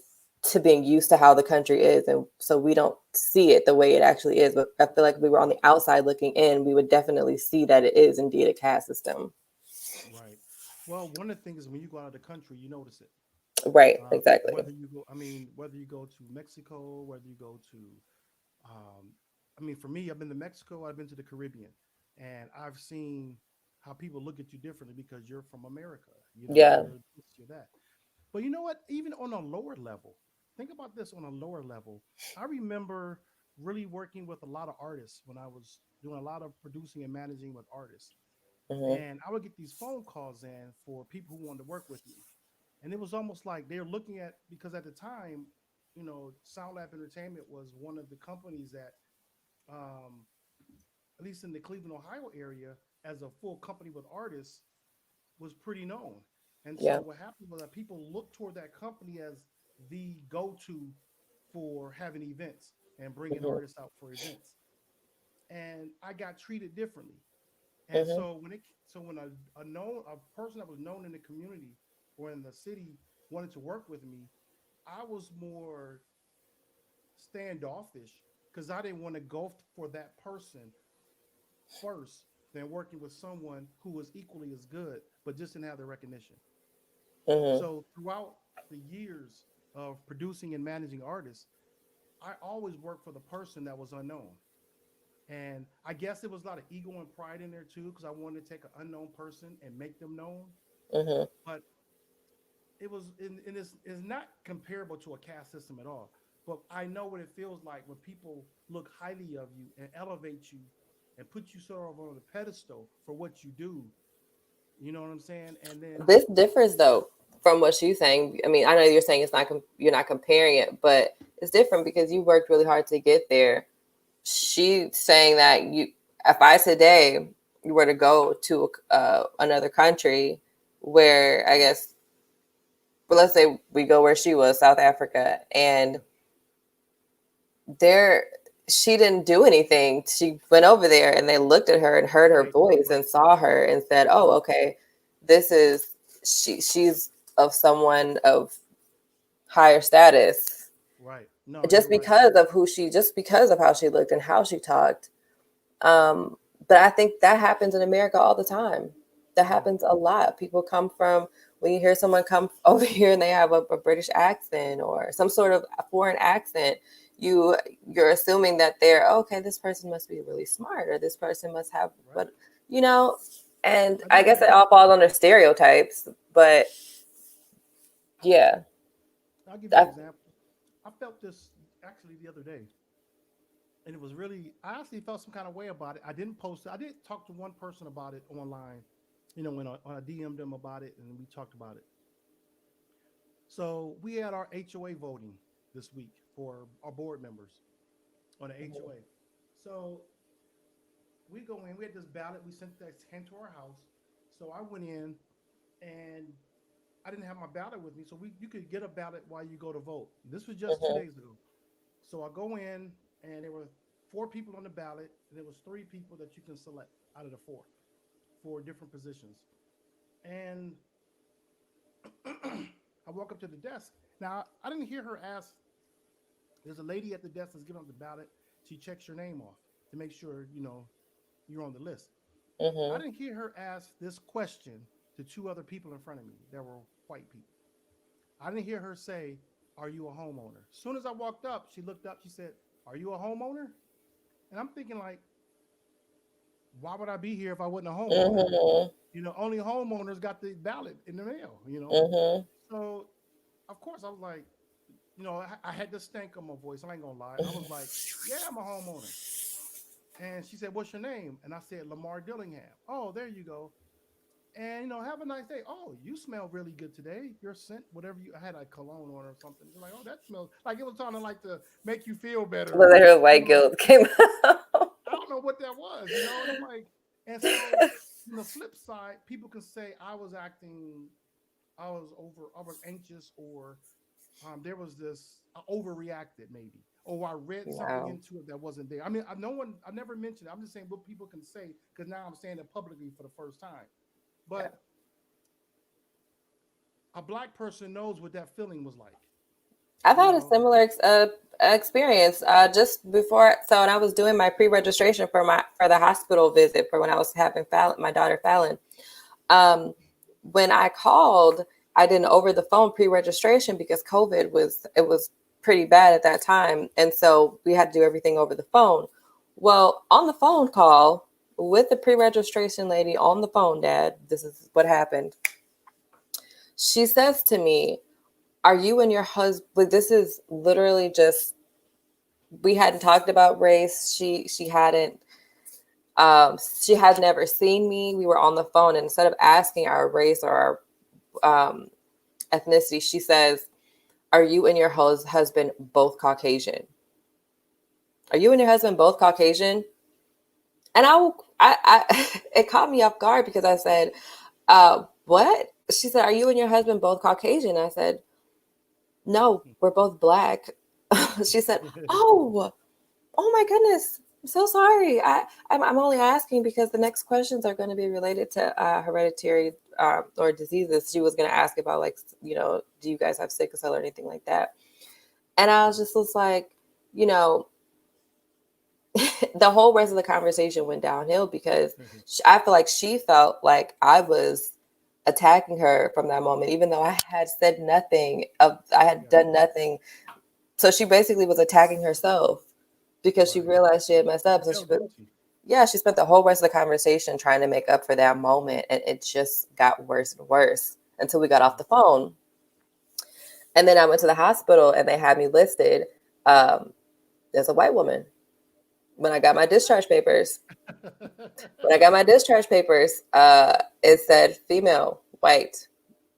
being used to how the country is, and so we don't see it the way it actually is. But I feel like if we were on the outside looking in, we would definitely see that it is indeed a caste system. Right. Well, one of the things is when you go out of the country, you notice it. Right, exactly. Whether you go to Mexico, whether you go to, for me, I've been to Mexico, I've been to the Caribbean, and I've seen how people look at you differently because you're from America. Yeah. You're this, you're that. But you know what? Even on a lower level, think about this on a lower level. I remember really working with a lot of artists when I was doing a lot of producing and managing with artists. Hmm. And I would get these phone calls in for people who wanted to work with me. And it was almost like they're looking at, because at the time, Sound Lab Entertainment was one of the companies that, um, at least in the Cleveland, Ohio area, as a full company with artists, was pretty known. And so Yeah. what happened was that people looked toward that company as the go-to for having events and bringing Hmm. artists out for events. And I got treated differently. And Hmm. so when a person that was known in the community or in the city wanted to work with me, I was more standoffish because I didn't want to go for that person first than working with someone who was equally as good but just didn't have the recognition. Hmm. So throughout the years of producing and managing artists, I always worked for the person that was unknown. And I guess there was a lot of ego and pride in there too, because I wanted to take an unknown person and make them known. Hmm. But it was is not comparable to a caste system at all. But I know what it feels like when people look highly of you and elevate you and put you sort of on a pedestal for what you do. You know what I'm saying? And then This differs though from what she's saying. I mean, I know you're saying it's not you're not comparing it, but it's different because you worked really hard to get there. She's saying that if I today you were to go to another country where I guess but let's say we go where she was, South Africa, and there she didn't do anything. She went over there and they looked at her and heard her Right, voice right. and saw her and said, "Oh, okay, this is she's of someone of higher status." Right. No, Just you're right. because of just because of how she looked and how she talked. But I think that happens in America all the time. That Yeah. happens a lot. People come from, when you hear someone come over here and they have a British accent or some sort of foreign accent, you're assuming that they're okay. This person must be really smart, or this person must have, Right. but you know, and I I give you guess an it all falls under stereotypes. But yeah, I'll give you an I, example. I felt this actually the other day, and it was really, I actually felt some kind of way about it. I didn't post it. I did talk to one person about it online, when I DM'd them about it and we talked about it. So we had our HOA voting this week for our board members on the HOA. So we go in, we had this ballot, we sent that came to our house. So I went in and I didn't have my ballot with me. So you could get a ballot while you go to vote. This was just two mhm, days ago. So I go in, and there were four people on the ballot, and there was three people that you can select out of the four different positions. And I walk up to the desk. Now I didn't hear her ask. There's a lady at the desk that's giving up the ballot. She checks your name off to make sure you're on the list. I mhm, didn't hear her ask this question to two other people in front of me that were white people. I didn't hear her say, "Are you a homeowner?" As soon as I walked up, she looked up. She said, "Are you a homeowner?" And I'm thinking like, why would I be here if I wasn't a homeowner? mhm, Only homeowners got the ballot in the mail. mhm. So of course I was like, I had the stank on my voice. I ain't gonna lie. I was like, yeah, I'm a homeowner. And she said, "What's your name?" And I said, "LaMarr Dillingham." "Oh, there you go. And have a nice day." "Oh, you smell really good today. Your scent, whatever I had a cologne on or something." They're like, "Oh, that smells like," it was trying to like to make you feel better. But her You white know, guilt came out. I don't know what that was. And I'm like, and so on the flip side, people can say I was anxious, or there was this, I overreacted maybe, or I read something Wow. into it that wasn't there. I mean, no one, I never mentioned it. I'm just saying what people can say because now I'm saying it publicly for the first time. Yeah. But a black person knows what that feeling was like. I've You had a know, similar experience just before. So when I was doing my pre-registration for the hospital visit for when I was having Fallon, my daughter Fallon, um, when I called, I did an over the phone pre-registration because it was pretty bad at that time, and so we had to do everything over the phone. Well, on the phone call with the pre-registration lady on the phone, Dad, this is what happened. She says to me, "Are you and your husband?" This is literally just, we hadn't talked about race. She had never seen me. We were on the phone, and instead of asking our race or our ethnicity, she says, "Are you and your husband both Caucasian? Are you and your husband both Caucasian?" And it caught me off guard because I said, "What?" She said, "Are you and your husband both Caucasian?" I said, "No, we're both black." She said, "Oh, oh my goodness. I'm so sorry. I'm only asking because the next questions are going to be related to hereditary or diseases." She was going to ask about, like, do you guys have sickle cell or anything like that? And I was like, you know, the whole rest of the conversation went downhill because I feel like she felt like I was attacking her from that moment, even though I had said nothing I had yeah, done nothing. So she basically was attacking herself because she right. realized she had messed She up. So felt guilty. she spent the whole rest of the conversation trying to make up for that moment. And it just got worse and worse until we got off Yeah. the phone. And then I went to the hospital and they had me listed um, as a white woman. When I got my discharge papers, it said female, white,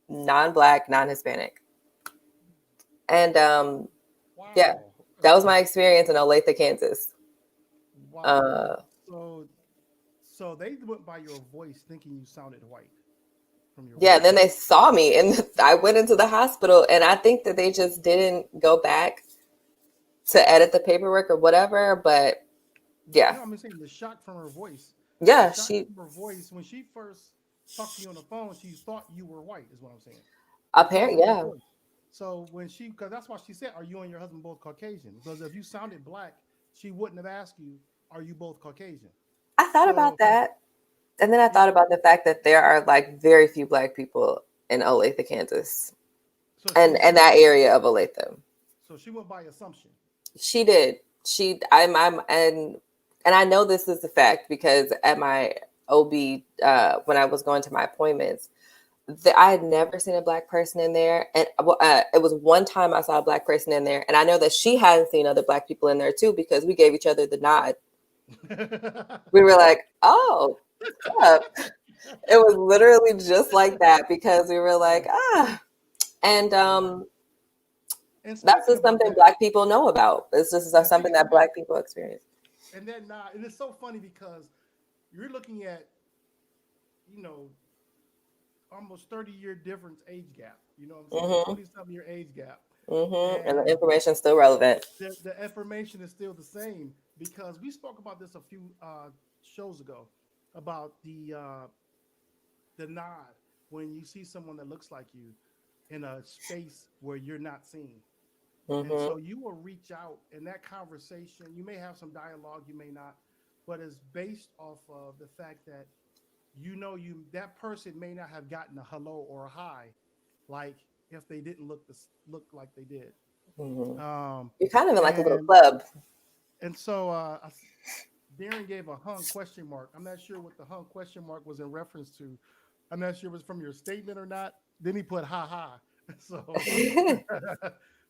non-black, non-Hispanic. And yeah, Wow. that was my experience in Olathe, Kansas. Wow. Uh, So they went by your voice thinking you sounded white from your Yeah, voice. and then they saw me, and I went into the hospital, and I think that they just didn't go back to edit the paperwork or whatever. But yeah, No, I'm saying the shock from her voice. The yeah, shock she from her voice when she first talked to you on the phone, she thought you were white. Is what I'm saying. Because apparently, of your yeah. voice. So when she, because that's why she said, "Are you and your husband both Caucasian?" Because if you sounded black, she wouldn't have asked you, "Are you both Caucasian?" I thought about So that, and then I you thought know, about the fact that there are like very few Black people in Olathe, Kansas, so and that area of Olathe. she went by assumption. She did. I'm and I know this is a fact because at my OB, when I was going to my appointments, I had never seen a Black person in there, and it was one time I saw a Black person in there, and I know that she hadn't seen other Black people in there too because we gave each other the nod. We were like, "Oh, what's up?" It was literally just like that because we were like, "Ah," and And that's speaking just about something that, Black people know about. It's just and something speaking that of that, Black people experience. and then and it's so funny because you're looking at, you know, almost 30-year difference age gap. You know what I'm saying? Mm-hmm. 20-something year age gap. Mm-hmm. And the And information's still relevant. the information is still the same because we spoke about this a few shows ago about the nod when you see someone that looks like you in a space where you're not seen. And Mm-hmm. so you will reach out in that conversation. You may have some dialogue, you may not, but it's based off of the fact that that person may not have gotten a hello or a hi, like if they didn't look like they did. Mm-hmm. Um, You're kind of in like a little and club. and so Darren gave a hung question mark. I'm not sure what the hung question mark was in reference to. I'm not sure if it was from your statement or not. Then he put ha ha. So,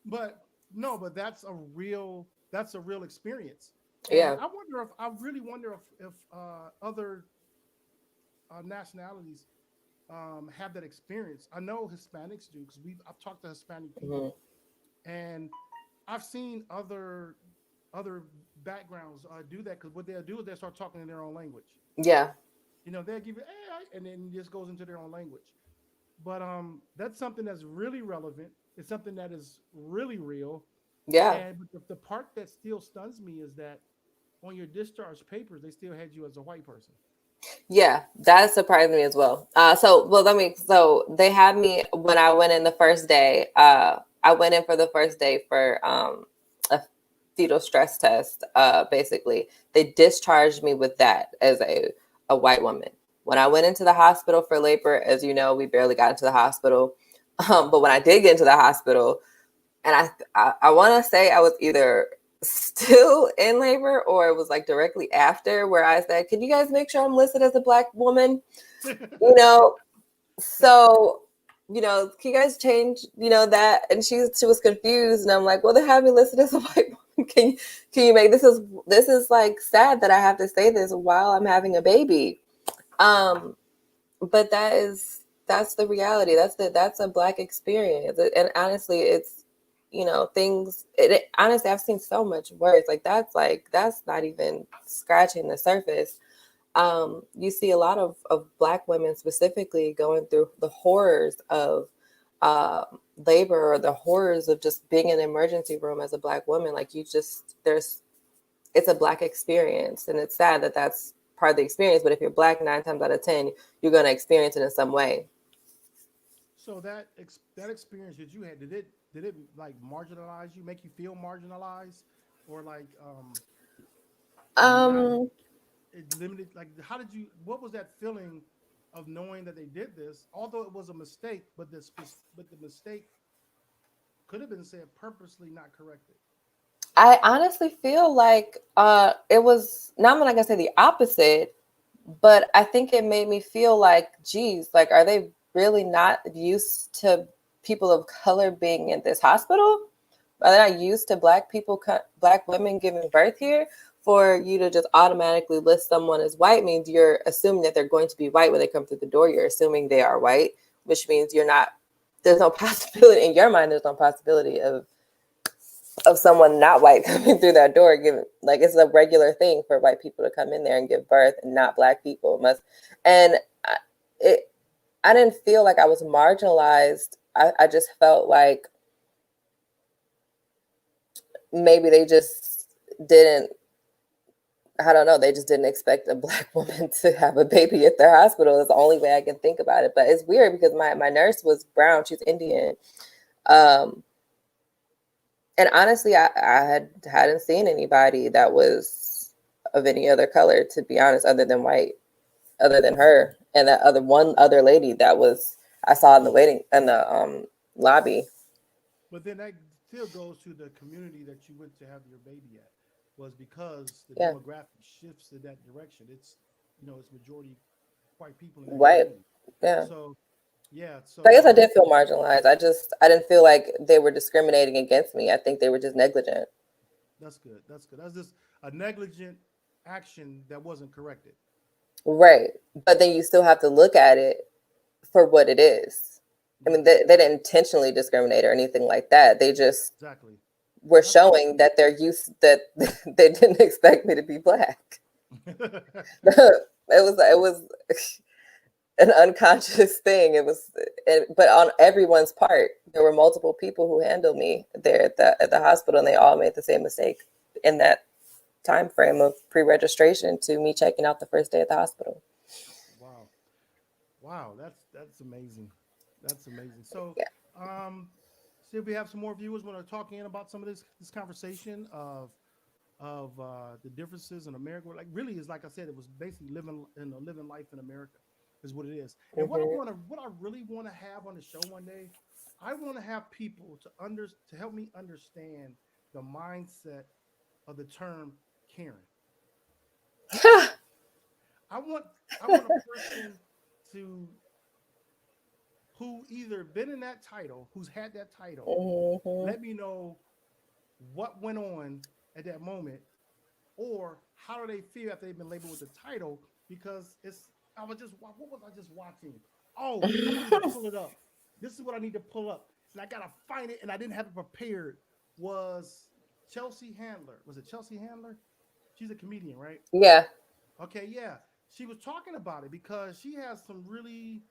but no, but that's a real experience. And Yeah. I really wonder if other nationalities have that experience. I know Hispanics do because I've talked to Hispanic Mm-hmm. people, and I've seen other backgrounds do that because what they'll do is they'll start talking in their own language. Yeah. You know, they'll give you and then just goes into their own language. But that's something that's really relevant. It's something that is really real. Yeah. And the part that still stuns me is that on your discharge papers, they still had you as a white person. Yeah. That surprised me as well. So they had me when I went in the first day. I went in for the first day for a fetal stress test. Basically, they discharged me with that as a white woman. When I went into the hospital for labor, as you know, we barely got into the hospital. But when I did get into the hospital, and I want to say I was either still in labor or it was like directly after where I said, "Can you guys make sure I'm listed as a Black woman?" You know, so can you guys change that? And she was confused, and I'm like, "Well, they have me listed as a white woman. Can you make this is like sad that I have to say this while I'm having a baby." But that's the reality. That's a Black experience, and honestly, it's things. Honestly, I've seen so much worse. That's not even scratching the surface. You see a lot of Black women specifically going through the horrors of uh, labor or the horrors of just being in an emergency room as a Black woman. Like it's a Black experience, and it's sad that that's part of the experience. But if you're Black, 9 times out of 10, you're going to experience it in some way. So that experience that you had, did it like marginalize you, make you feel marginalized, or like not Um, it limited? Like, how did you? What was that feeling of knowing that they did this, although it was a mistake, but the mistake could have been said purposely not corrected. I honestly feel like it was not. I'm not gonna say the opposite, but I think it made me feel like, geez, like, are they really not used to people of color being in this hospital? Are they not used to Black women giving birth here? For you to just automatically list someone as white means you're assuming that they're going to be white when they come through the door. You're assuming they are white, which means you're not. There's no possibility in your mind. There's no possibility of someone not white coming through that door. Given like it's a regular thing for white people to come in there and give birth, and not Black people must. And it I didn't feel like I was marginalized. I just felt like maybe they just didn't, I don't know, they just didn't expect a Black woman to have a baby at their hospital. That's the only way I can think about it. But it's weird because my nurse was brown, she's Indian. And honestly, I hadn't seen anybody that was of any other color, to be honest, other than white, other than her and that one other lady that was I saw in the lobby. But then that still goes to the community that you went to have your baby at, was because the Yeah, demographic shifts in that direction. It's, it's majority white people in that white. community. Yeah. So yeah, So I so guess I did feel marginalized. I didn't feel like they were discriminating against me. I think they were just negligent. that's good. That's good. That's just a negligent action that wasn't corrected. Right. But then you still have to look at it for what it is. I mean, Yeah, they didn't intentionally discriminate or anything like that. They just exactly. were That's all. showing that they're used that they didn't expect me to be Black. It was an unconscious thing. But on everyone's part, there were multiple people who handled me there at the hospital, and they all made the same mistake in that time frame of pre-registration to me checking out the first day at the hospital. Wow. Wow, that's amazing. That's amazing. So, Yeah. um, see if we have some more viewers want to talk in about some of this conversation of the differences in America. Like really is like I said, it was basically living life in America is what it is. And Hmm. what I really want to have on the show one day, I want to have people to help me understand the mindset of the term Karen. I want I want a person to who either been in that title, who's had that title, Hmm. let me know what went on at that moment, or how do they feel after they've been labeled with the title? Because I was just what was I just watching? Oh, I need to pull it up. This is what I need to pull up, and I gotta find it, and I didn't have it prepared. Was Chelsea Handler? Was it Chelsea Handler? She's a comedian, right? Yeah. Okay, yeah. She was talking about it because she has some really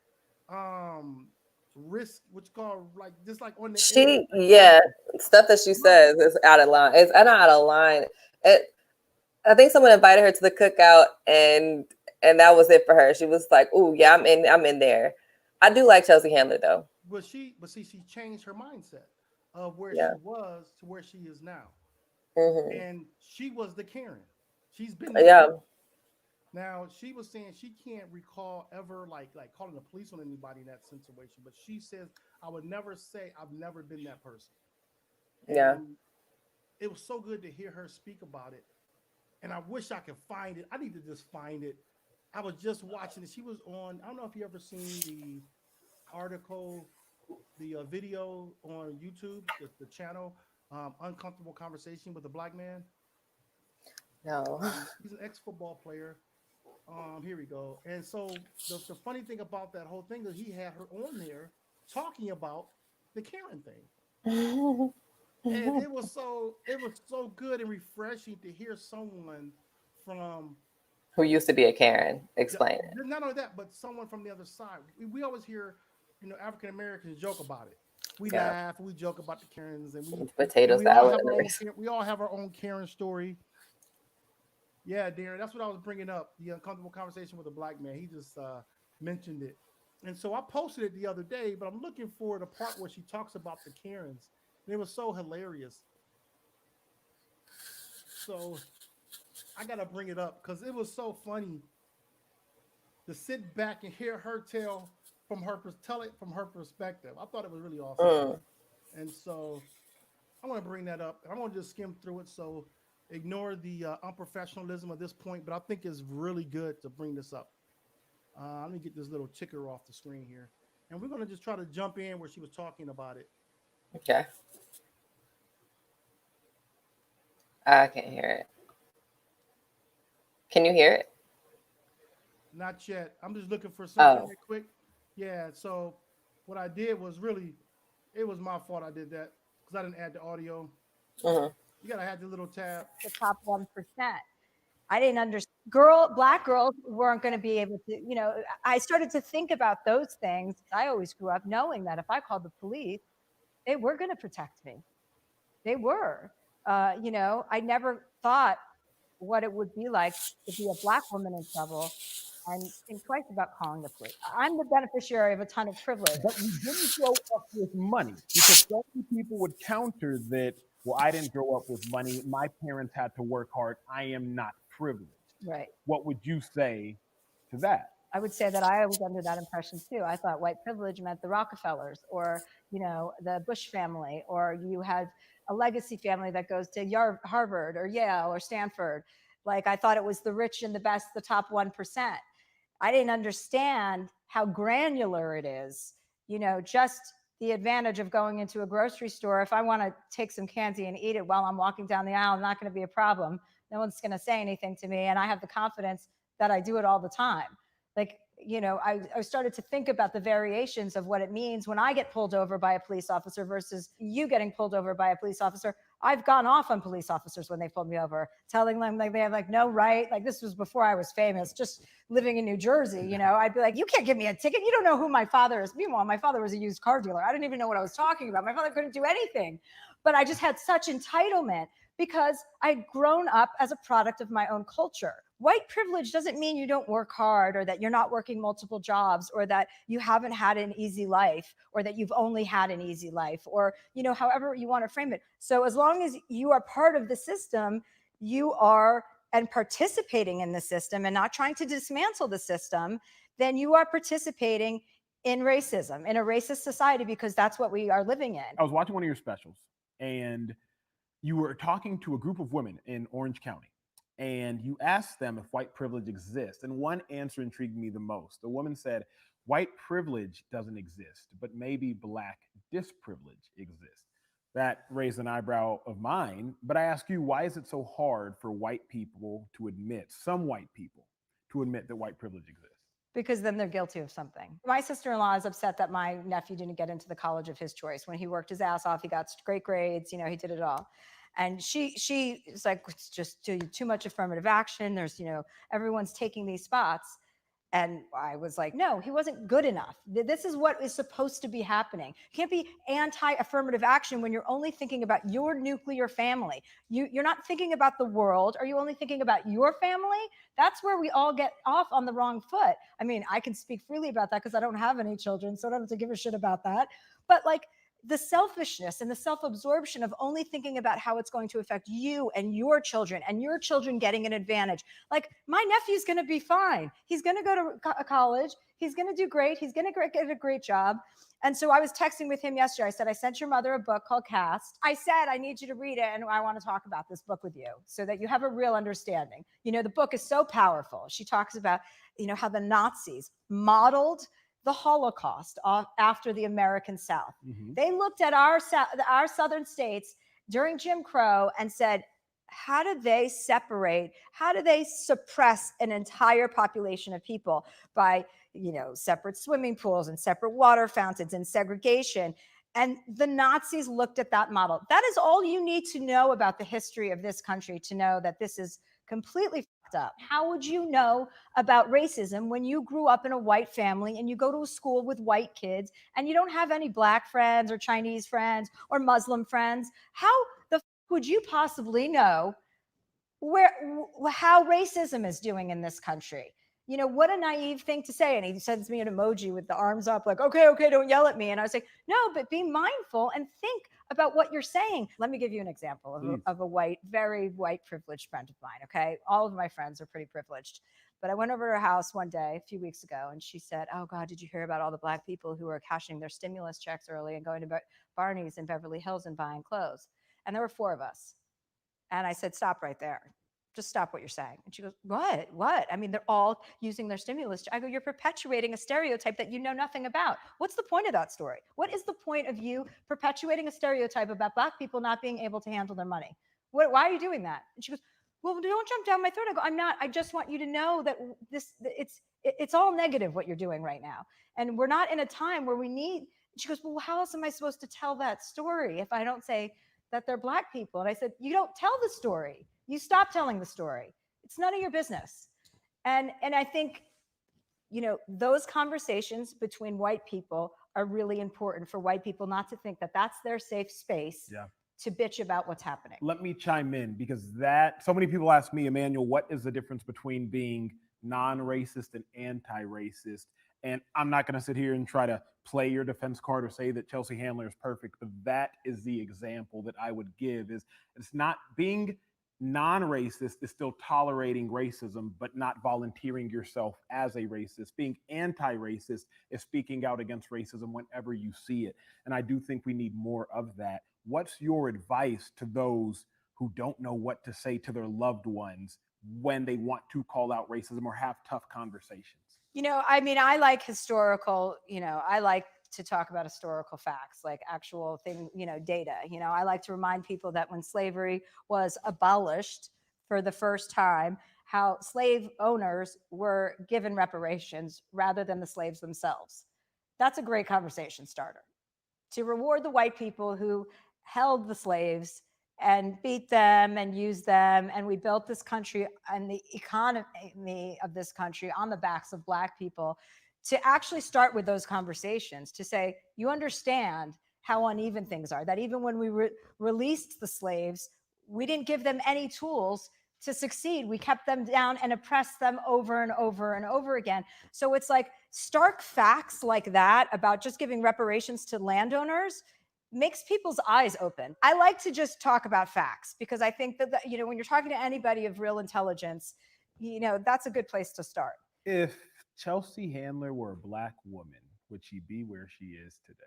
um risk, what's called like just like on the edge type Yeah, comments. stuff that she Right. says is out of line. It's not out of line. It, I think someone invited her to the cookout, and that was it for her. She was like, "Ooh, yeah, I'm in there." I do like Chelsea Handler though. But see, she changed her mindset of where she Yeah. was to where she is now. Hmm. And she was the Karen. She's been the Yeah. Karen. Now she was saying she can't recall ever like calling the police on anybody in that situation, but she says I would never say I've never been that person. Yeah. And it was so good to hear her speak about it. And I wish I could find it. I need to just find it. I was just watching it. She was on. I don't know if you ever seen the article, the video on YouTube, the channel, Uncomfortable Conversation with a Black Man. No. He's an ex football player. Here we go. And so the funny thing about that whole thing is he had her on there talking about the Karen thing. And it was so good and refreshing to hear someone from Who used to be a Karen? the, Explain it. not only that, but someone from the other side. We always hear, African Americans joke about it. We Yeah. laugh and we joke about the Karens, and Potato we all salad have and our the own rest. We all have our own Karen story. Yeah, Darren, that's what I was bringing up. The uncomfortable conversation with a black man. He just mentioned it, and so I posted it the other day. But I'm looking for the part where she talks about the Karens, and it was so hilarious. So I gotta bring it up because it was so funny to sit back and hear her tell it from her perspective. I thought it was really awesome, Mm. and so I want to bring that up. I'm gonna just skim through it, so ignore the unprofessionalism at this point. But I think it's really good to bring this up. Let me get this little ticker off the screen here, and we're gonna just try to jump in where she was talking about it. Okay. I can't hear it. Can you hear it? Not yet. I'm just looking for something Oh. right quick. Yeah. So what I did was really, it was my fault. I did that because I didn't add the audio. Hmm. You gotta have the little tab. The top 1%. I didn't understand. Black girls weren't going to be able to, I started to think about those things. I always grew up knowing that if I called the police, they were going to protect me. They were. I never thought what it would be like to be a Black woman in trouble and think twice about calling the police. I'm the beneficiary of a ton of privilege. But you didn't grow up with money, because so many people would counter that, well, I didn't grow up with money. My parents had to work hard. I am not privileged. Right. What would you say to that? I would say that I was under that impression too. I thought white privilege meant the Rockefellers or, the Bush family, or you had a legacy family that goes to Harvard or Yale or Stanford. Like I thought it was the rich and the best, the top 1%. I didn't understand how granular it is, just the advantage of going into a grocery store. If I want to take some candy and eat it while I'm walking down the aisle, not going to be a problem. No one's going to say anything to me. And I have the confidence that I do it all the time. Like, I started to think about the variations of what it means when I get pulled over by a police officer versus you getting pulled over by a police officer. I've gone off on police officers when they pulled me over, telling them like they have like no right. Like this was before I was famous, just living in New Jersey. I'd be like, you can't give me a ticket. You don't know who my father is. Meanwhile, my father was a used car dealer. I didn't even know what I was talking about. My father couldn't do anything, but I just had such entitlement because I'd grown up as a product of my own culture. White privilege doesn't mean you don't work hard or that you're not working multiple jobs or that you haven't had an easy life or that you've only had an easy life or, however you want to frame it. So as long as you are part of the system, you are and participating in the system and not trying to dismantle the system, then you are participating in racism, in a racist society, because that's what we are living in. I was watching one of your specials and you were talking to a group of women in Orange County. And you asked them if white privilege exists. And one answer intrigued me the most. The woman said, white privilege doesn't exist, but maybe Black disprivilege exists. That raised an eyebrow of mine. But I ask you, why is it so hard for white people to admit, some white people, to admit that white privilege exists? Because then they're guilty of something. My sister-in-law is upset that my nephew didn't get into the college of his choice. When he worked his ass off, he got great grades, he did it all. And she is like, it's just too much affirmative action. There's, everyone's taking these spots. And I was like, no, he wasn't good enough. This is what is supposed to be happening. You can't be anti-affirmative action when you're only thinking about your nuclear family. You're not thinking about the world. Are you only thinking about your family? That's where we all get off on the wrong foot. I mean, I can speak freely about that because I don't have any children, so I don't have to give a shit about that. But like, the selfishness and the self-absorption of only thinking about how it's going to affect you and your children getting an advantage. Like my nephew's going to be fine. He's going to go to college. He's going to do great. He's going to get a great job. And so I was texting with him yesterday. I said, I sent your mother a book called Caste. I said, I need you to read it. And I want to talk about this book with you so that you have a real understanding. The book is so powerful. She talks about, how the Nazis modeled the Holocaust after the American South. Mm-hmm. They looked at our southern states during Jim Crow and said, how do they separate? How do they suppress an entire population of people by, separate swimming pools and separate water fountains and segregation? And the Nazis looked at that model. That is all you need to know about the history of this country to know that this is completely fucked up. How would you know about racism when you grew up in a white family and you go to a school with white kids and you don't have any Black friends or Chinese friends or Muslim friends? How the fuck would you possibly know how racism is doing in this country? What a naive thing to say. And he sends me an emoji with the arms up, like, okay, don't yell at me. And I was like, no, but be mindful and think about what you're saying. Let me give you an example of a very white privileged friend of mine. Okay. All of my friends are pretty privileged, but I went over to her house one day, a few weeks ago, and she said, oh God, did you hear about all the Black people who are cashing their stimulus checks early and going to Barney's in Beverly Hills and buying clothes? And there were 4 of us. And I said, stop right there. Just stop what you're saying. And she goes, what? I mean, they're all using their stimulus. I go, you're perpetuating a stereotype that you know nothing about. What's the point of that story? What is the point of you perpetuating a stereotype about Black people not being able to handle their money? Why are you doing that? And she goes, well, don't jump down my throat. I go, I'm not. I just want you to know that it's all negative what you're doing right now. And we're not in a time where we need. She goes, well, how else am I supposed to tell that story if I don't say that they're Black people? And I said, you don't tell the story. You stop telling the story. It's none of your business. And I think, you know, those conversations between white people are really important for white people not to think that that's their safe space to bitch about what's happening. Let me chime in, because that so many people ask me, Emmanuel, what is the difference between being non-racist and anti-racist? And I'm not going to sit here and try to play your defense card or say that Chelsea Handler is perfect, but that is the example that I would give. Is it's not being non-racist is still tolerating racism, but not volunteering yourself as a racist. Being anti-racist is speaking out against racism whenever you see it. And I do think we need more of that. What's your advice to those who don't know what to say to their loved ones when they want to call out racism or have tough conversations? You know, I mean, I like historical, you know, I like to talk about historical facts, like actual thing, you know, data. You know, I like to remind people that when slavery was abolished for the first time, how slave owners were given reparations rather than the slaves themselves. That's a great conversation starter. To reward the white people who held the slaves and beat them and used them, and we built this country and the economy of this country on the backs of Black people, to actually start with those conversations, to say, you understand how uneven things are, that even when we released the slaves, we didn't give them any tools to succeed. We kept them down and oppressed them over and over and over again. So it's like stark facts like that about just giving reparations to landowners makes people's eyes open. I like to just talk about facts because I think that, you know, when you're talking to anybody of real intelligence, you know, that's a good place to start. If Chelsea Handler were a Black woman, would she be where she is today?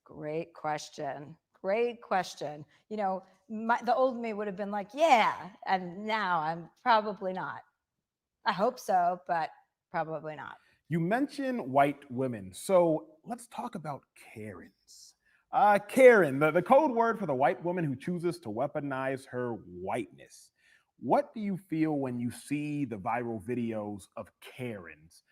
Great question. Great question. You know, the old me would have been like, yeah. And now I'm probably not. I hope so, but probably not. You mentioned white women. So let's talk about Karens. Karen, the code word for the white woman who chooses to weaponize her whiteness. What do you feel when you see the viral videos of Karens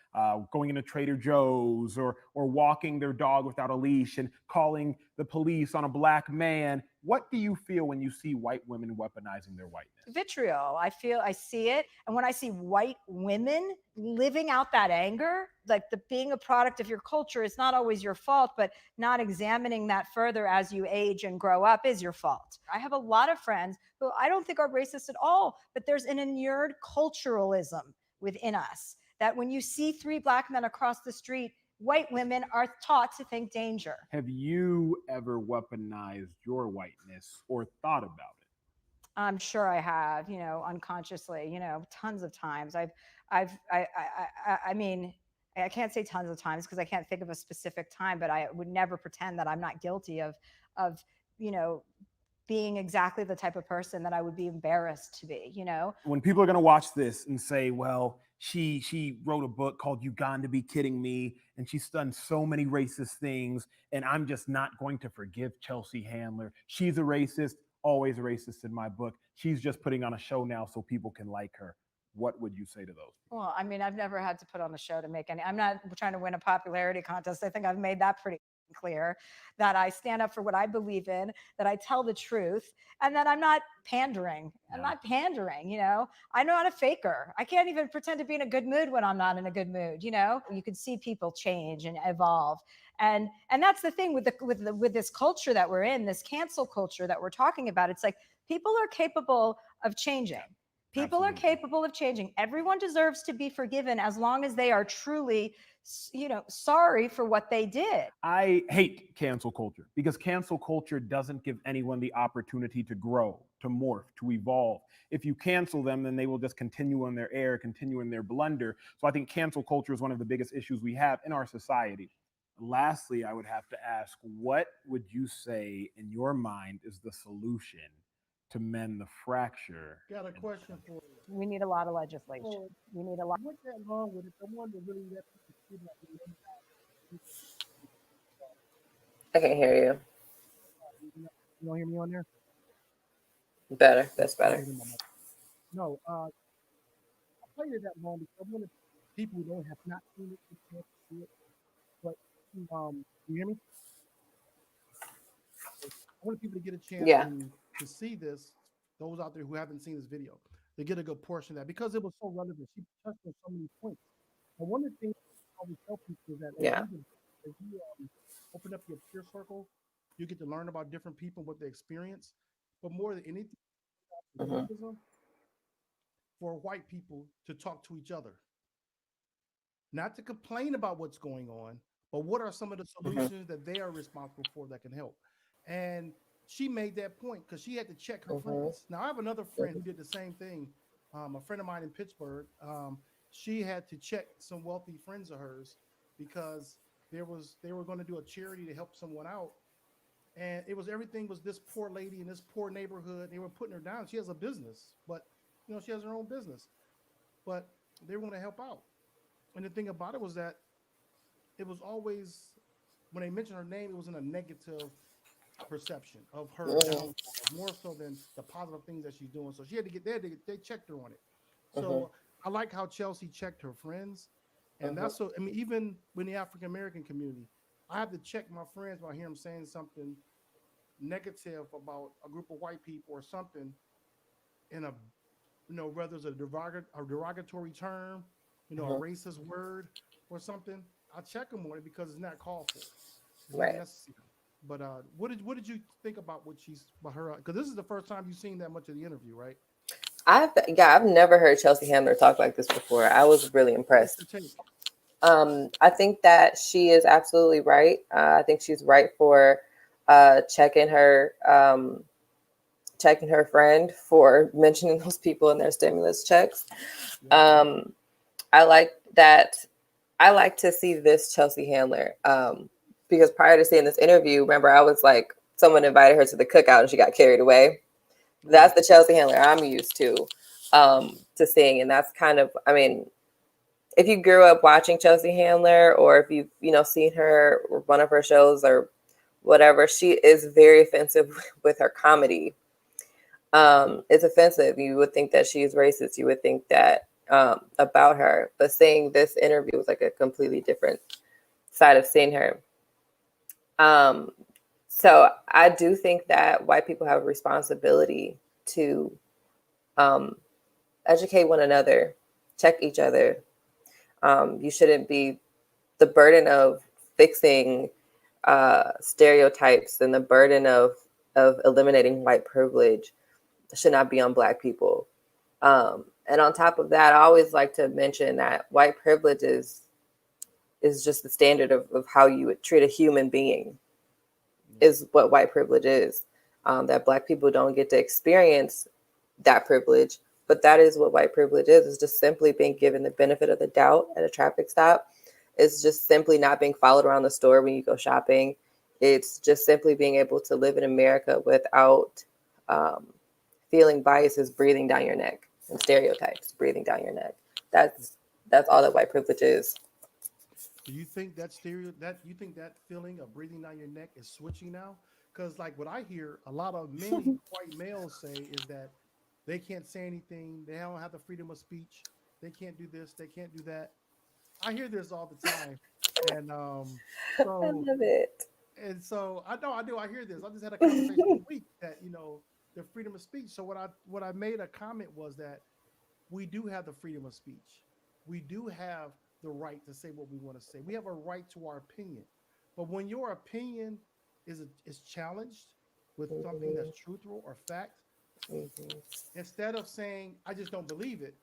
going into Trader Joe's or walking their dog without a leash and calling the police on a Black man? What do you feel when you see white women weaponizing their whiteness? Vitriol. I see it. And when I see white women living out that anger, like the being a product of your culture is not always your fault, but not examining that further as you age and grow up is your fault. I have a lot of friends who I don't think are racist at all, but there's an inured culturalism within us that when you see 3 Black men across the street, white women are taught to think danger. Have you ever weaponized your whiteness or thought about it? I'm sure I have, you know, unconsciously, you know, tons of times. I mean, I can't say tons of times because I can't think of a specific time, but I would never pretend that I'm not guilty of, you know, being exactly the type of person that I would be embarrassed to be, you know? When people are going to watch this and say, well, she wrote a book called You Got to Be Kidding Me, and she's done so many racist things, and I'm just not going to forgive Chelsea Handler. She's a racist, always a racist in my book. She's just putting on a show now so people can like her. What would you say to those people? Well, I mean, I've never had to put on a show to make any, I'm not trying to win a popularity contest. I think I've made that pretty clear, that I stand up for what I believe in, that I tell the truth, and that I'm not pandering. I'm not pandering, you know. I'm not a faker. I can't even pretend to be in a good mood when I'm not in a good mood, you know. You can see people change and evolve. And that's the thing with this culture that we're in, this cancel culture that we're talking about. It's like people are capable of changing. People are capable of changing. Everyone deserves to be forgiven as long as they are truly, you know, sorry for what they did. I hate cancel culture because cancel culture doesn't give anyone the opportunity to grow, to morph, to evolve. If you cancel them, then they will just continue on their error, continue in their blunder. So I think cancel culture is one of the biggest issues we have in our society. Lastly, I would have to ask, what would you say in your mind is the solution to mend the fracture? Got a question for you. We need a lot of legislation. We need a lot. What's that wrong with it? I wanted to really let people see that. I can hear you. You don't hear me on there? Better. That's better. No, I played it that long because I wanted people who don't have not seen it to see it. But you hear me? I wanted people to get a chance Yeah. to see this. Those out there who haven't seen this video. to get a good portion of that because it was so relevant. She touched on so many points. And one of the things I always tell people is that Yeah. as you open up your peer circle, you get to learn about different people, what they experience. But more than anything, Hmm. racism for white people to talk to each other, not to complain about what's going on, but what are some of the Hmm. solutions that they are responsible for that can help. And she made that point because she had to check her Hmm. friends. Now I have another friend who did the same thing. A friend of mine in Pittsburgh. She had to check some wealthy friends of hers because they were going to do a charity to help someone out, and it was everything was this poor lady in this poor neighborhood. They were putting her down. She has a business, but she has her own business, but they were going to help out. And the thing about it was that it was always when they mentioned her name, it was in a negative perception of her Hmm. downfall, more so than the positive things that she's doing. So she had to get there. They checked her on it. Hmm. So I like how Chelsea checked her friends, and Hmm. that's so. I mean, even in the African American community, I have to check my friends when I hear them saying something negative about a group of white people or something in a whether it's a derogatory term, a Hmm. racist word or something. I check them on it because it's not called for. It's not Right. necessary. But what did you think about what she's about her? Because this is the first time you've seen that much of the interview, right? I've never heard Chelsea Handler talk like this before. I was really What's impressed. your take? I think that she is absolutely right. I think she's right for checking her friend for mentioning those people in their stimulus checks. Yep. Um, I like that. I like to see this Chelsea Handler because prior to seeing this interview, remember I was like, someone invited her to the cookout and she got carried away. Right. That's the Chelsea Handler I'm used to seeing, and that's kind of, I mean, if you grew up watching Chelsea Handler, or if you've seen her or one of her shows or whatever, she is very offensive with her comedy. It's offensive. You would think that she is racist. You would think that about her, but seeing this interview was like a completely different side of seeing her. Um, so I do think that white people have a responsibility to um, educate one another, check each other. You shouldn't be the burden of fixing stereotypes and the burden of eliminating white privilege should not be on Black people. And on top of that, I always like to mention that white privilege is just the standard of how you would treat a human being, is what white privilege is. That Black people don't get to experience that privilege, but that is what white privilege is. It's just simply being given the benefit of the doubt at a traffic stop. It's just simply not being followed around the store when you go shopping. It's just simply being able to live in America without um, feeling biases breathing down your neck and stereotypes breathing down your neck. That's all that white privilege is. Do you think that you think that feeling of breathing down your neck is switching now? Because like what I hear a lot of many white males say is that they can't say anything, they don't have the freedom of speech, they can't do this, they can't do that. I hear this all the time, and I so love it. I know I do. I hear this. I just had a conversation this week that the freedom of speech. So what I made a comment was that we do have the freedom of speech. We do have the right to say what we want to say. We have a right to our opinion. But when your opinion is challenged with something that's Mhm, truthful or fact, mhm, instead of saying I just don't believe it,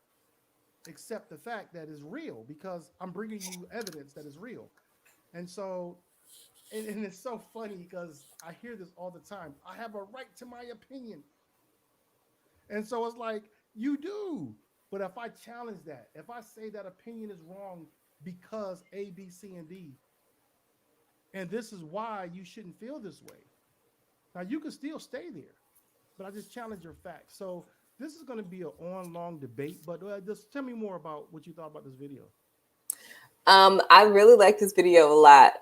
accept the fact that is real because I'm bringing you evidence that is real. And so and it's so funny because I hear this all the time. I have a right to my opinion. And so it's like, you do. But if I challenge that, if I say that opinion is wrong because A, B, C, and D, and this is why you shouldn't feel this way. Now you can still stay there, but I just challenge your facts. So this is going to be an on long debate, but just tell me more about what you thought about this video. I really like this video a lot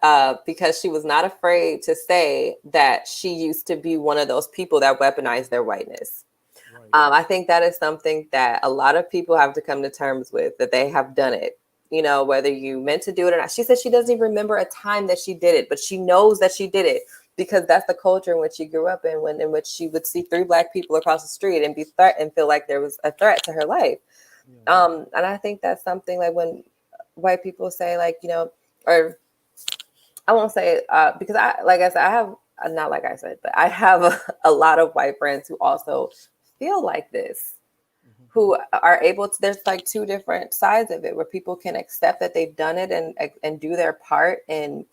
because she was not afraid to say that she used to be one of those people that weaponized their whiteness. Right. I think that is something that a lot of people have to come to terms with, that they have done it. Whether you meant to do it or not. She said she doesn't even remember a time that she did it, but she knows that she did it. because that's the culture in which she grew up in which she would see 3 Black people across the street and be and feel like there was a threat to her life. Yeah. And I think that's something like when white people say, like, you know, or I won't say because like I said, I have not like I said, but I have a lot of white friends who also feel like this, who are able to. There's like 2 different sides of it where people can accept that they've done it and do their part and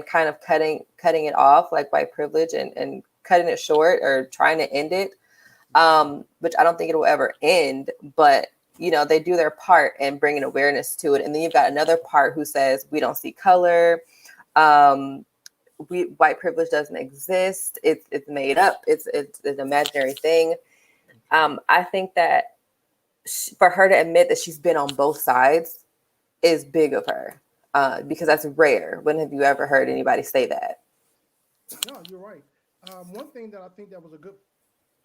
kind of cutting it off, like white privilege, and cutting it short or trying to end it, which I don't think it will ever end, but you know, they do their part and bringing awareness to it. And then you've got another part who says we don't see color. White privilege doesn't exist. It's made up. It's an imaginary thing. I think that for her to admit that she's been on both sides is big of her, because that's rare. When have you ever heard anybody say that? No, you're right. One thing that I think that was a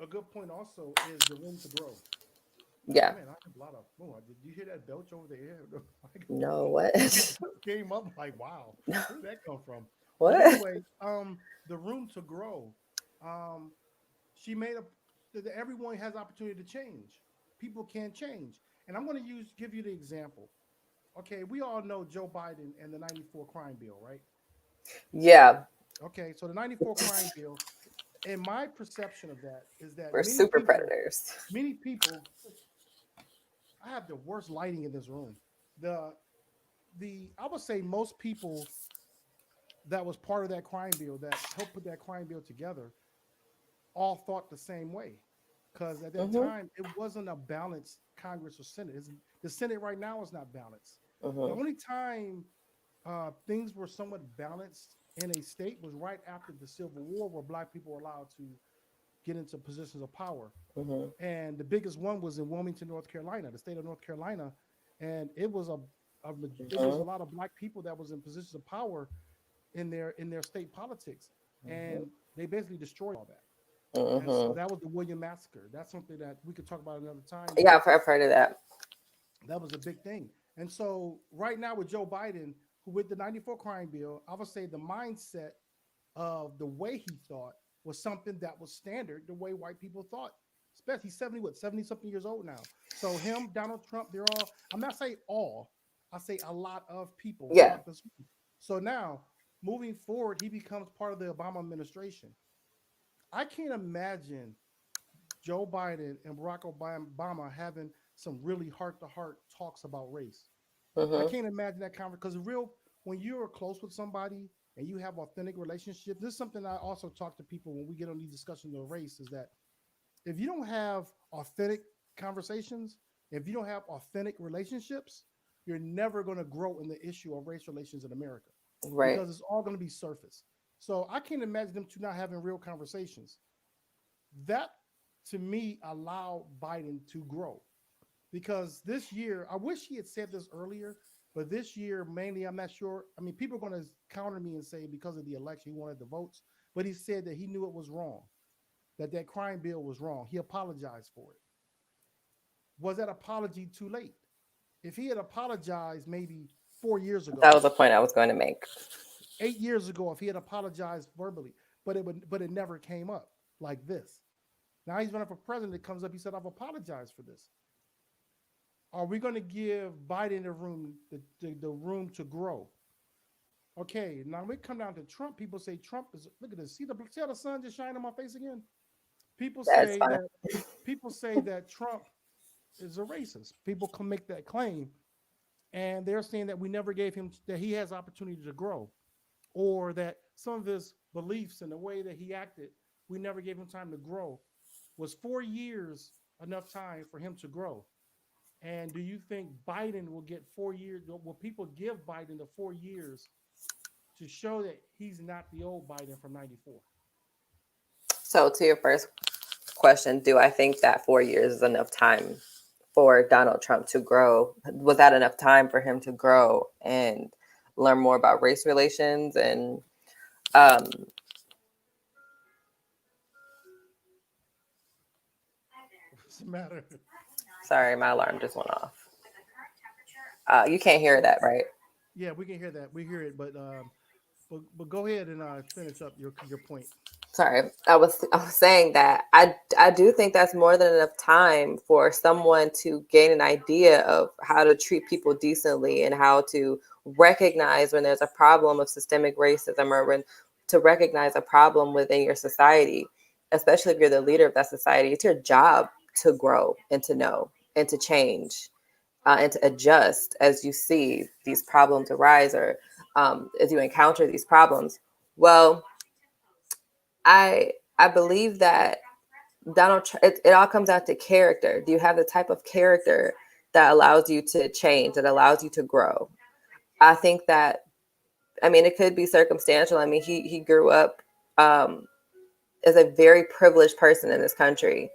good point also is the room to grow. Yeah. Man, I have a lot of. Oh, did you hear that belch over there? No, what? Came up like, wow, where did that come from? What? But anyway, the room to grow. She made that everyone has opportunity to change. People can change, and I'm going to give you the example. Okay, we all know Joe Biden and the '94 crime bill, right? Yeah, Okay, so the '94 crime bill, and my perception of that is that we're super predators. many people. I have the worst lighting in this room. The I would say most people that was part of that crime bill that helped put that crime bill together all thought the same way, because at that time it wasn't a balanced Congress or Senate. The Senate right now is not balanced. The only time things were somewhat balanced in a state was right after the Civil War, where Black people were allowed to get into positions of power. And the biggest one was in Wilmington, North Carolina, the state of North Carolina, and it was it was a lot of Black people that was in positions of power in their state politics, and they basically destroyed all that. And so that was the William Massacre. That's something that we could talk about another time. Yeah, I've heard of that. That was a big thing. And so right now with Joe Biden, who with the '94 crime bill, I would say the mindset of the way he thought was something that was standard, the way white people thought. Especially he's 70 something years old now. So him, Donald Trump, they're all, I'm not saying all, I say a lot of people. Yeah. So now moving forward, he becomes part of the Obama administration. I can't imagine Joe Biden and Barack Obama having some really heart-to-heart talks about race. I can't imagine that conversation, because when you're close with somebody and you have authentic relationships, this is something I also talk to people when we get on these discussions of race, is that if you don't have authentic conversations, if you don't have authentic relationships, you're never going to grow in the issue of race relations in America, Right. because it's all going to be surface. So I can't imagine them two not having real conversations. That, to me, allowed Biden to grow, because this year, I wish he had said this earlier, but this year, mainly, I'm not sure. I mean, people are going to counter me and say because of the election, he wanted the votes, but he said that he knew it was wrong, that crime bill was wrong. He apologized for it. Was that apology too late? If he had apologized maybe 4 years ago, That was the point I was going to make. 8 years ago, if he had apologized verbally, but it never came up like this. Now he's running for president. It comes up. He said, "I've apologized for this." Are we going to give Biden the room to grow? Okay, now we come down to Trump. People say Trump is, look at this. See how the sun just shining on my face again? People That's say fine. that Trump is a racist. People can make that claim, and they're saying that we never gave him, that he has opportunity to grow, or that some of his beliefs and the way that he acted, we never gave him time to grow. Was 4 years enough time for him to grow? And do you think Biden will get 4 years? Will people give Biden the 4 years to show that he's not the old Biden from '94? So to your first question, do I think that 4 years is enough time for Donald Trump to grow? Was that enough time for him to grow and learn more about race relations? And What's the matter? sorry, my alarm just went off. You can't hear that, right? Yeah, we can hear that. We hear it, but But go ahead and finish up your point. Sorry, I was saying that I do think that's more than enough time for someone to gain an idea of how to treat people decently and how to recognize when there's a problem of systemic racism, or when to recognize a problem within your society, especially if you're the leader of that society. It's your job to grow and to know and to change, and to adjust as you see these problems arise, or as you encounter these problems. Well, I believe that it all comes down to character. Do you have the type of character that allows you to change, that allows you to grow? I think that, I mean, it could be circumstantial. I mean, he grew up um, as a very privileged person in this country.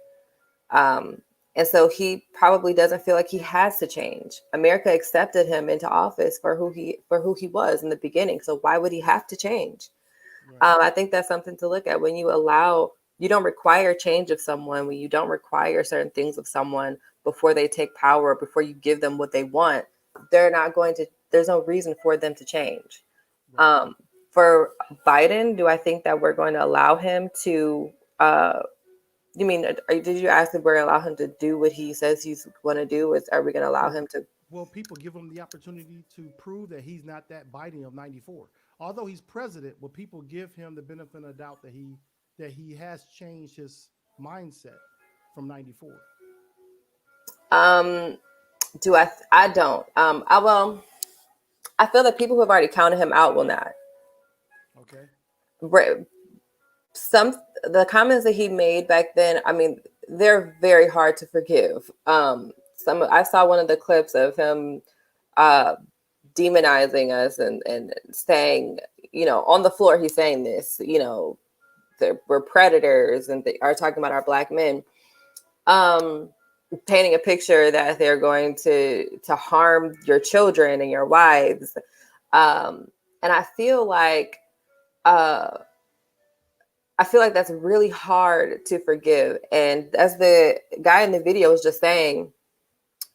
Um, and so he probably doesn't feel like he has to change. America accepted him into office for who he was in the beginning. So why would he have to change? Right. I think that's something to look at. When you don't require change of someone, when you don't require certain things of someone before they take power, before you give them what they want, there's no reason for them to change. Right. For Biden, do I think that we're going to allow him to, you mean, did you ask if we're going to allow him to do what he says he's going to do? Are we going to allow him to? Well, people give him the opportunity to prove that he's not that Biden of '94. Although he's president, will people give him the benefit of the doubt that he has changed his mindset from '94? Do I don't. I feel that people who have already counted him out will not. Okay. The comments that he made back then, I mean, they're very hard to forgive. I saw one of the clips of him demonizing us and saying, on the floor, he's saying this, we're predators, and they are talking about our black men, painting a picture that they're going to harm your children and your wives. And I feel like that's really hard to forgive. And as the guy in the video was just saying,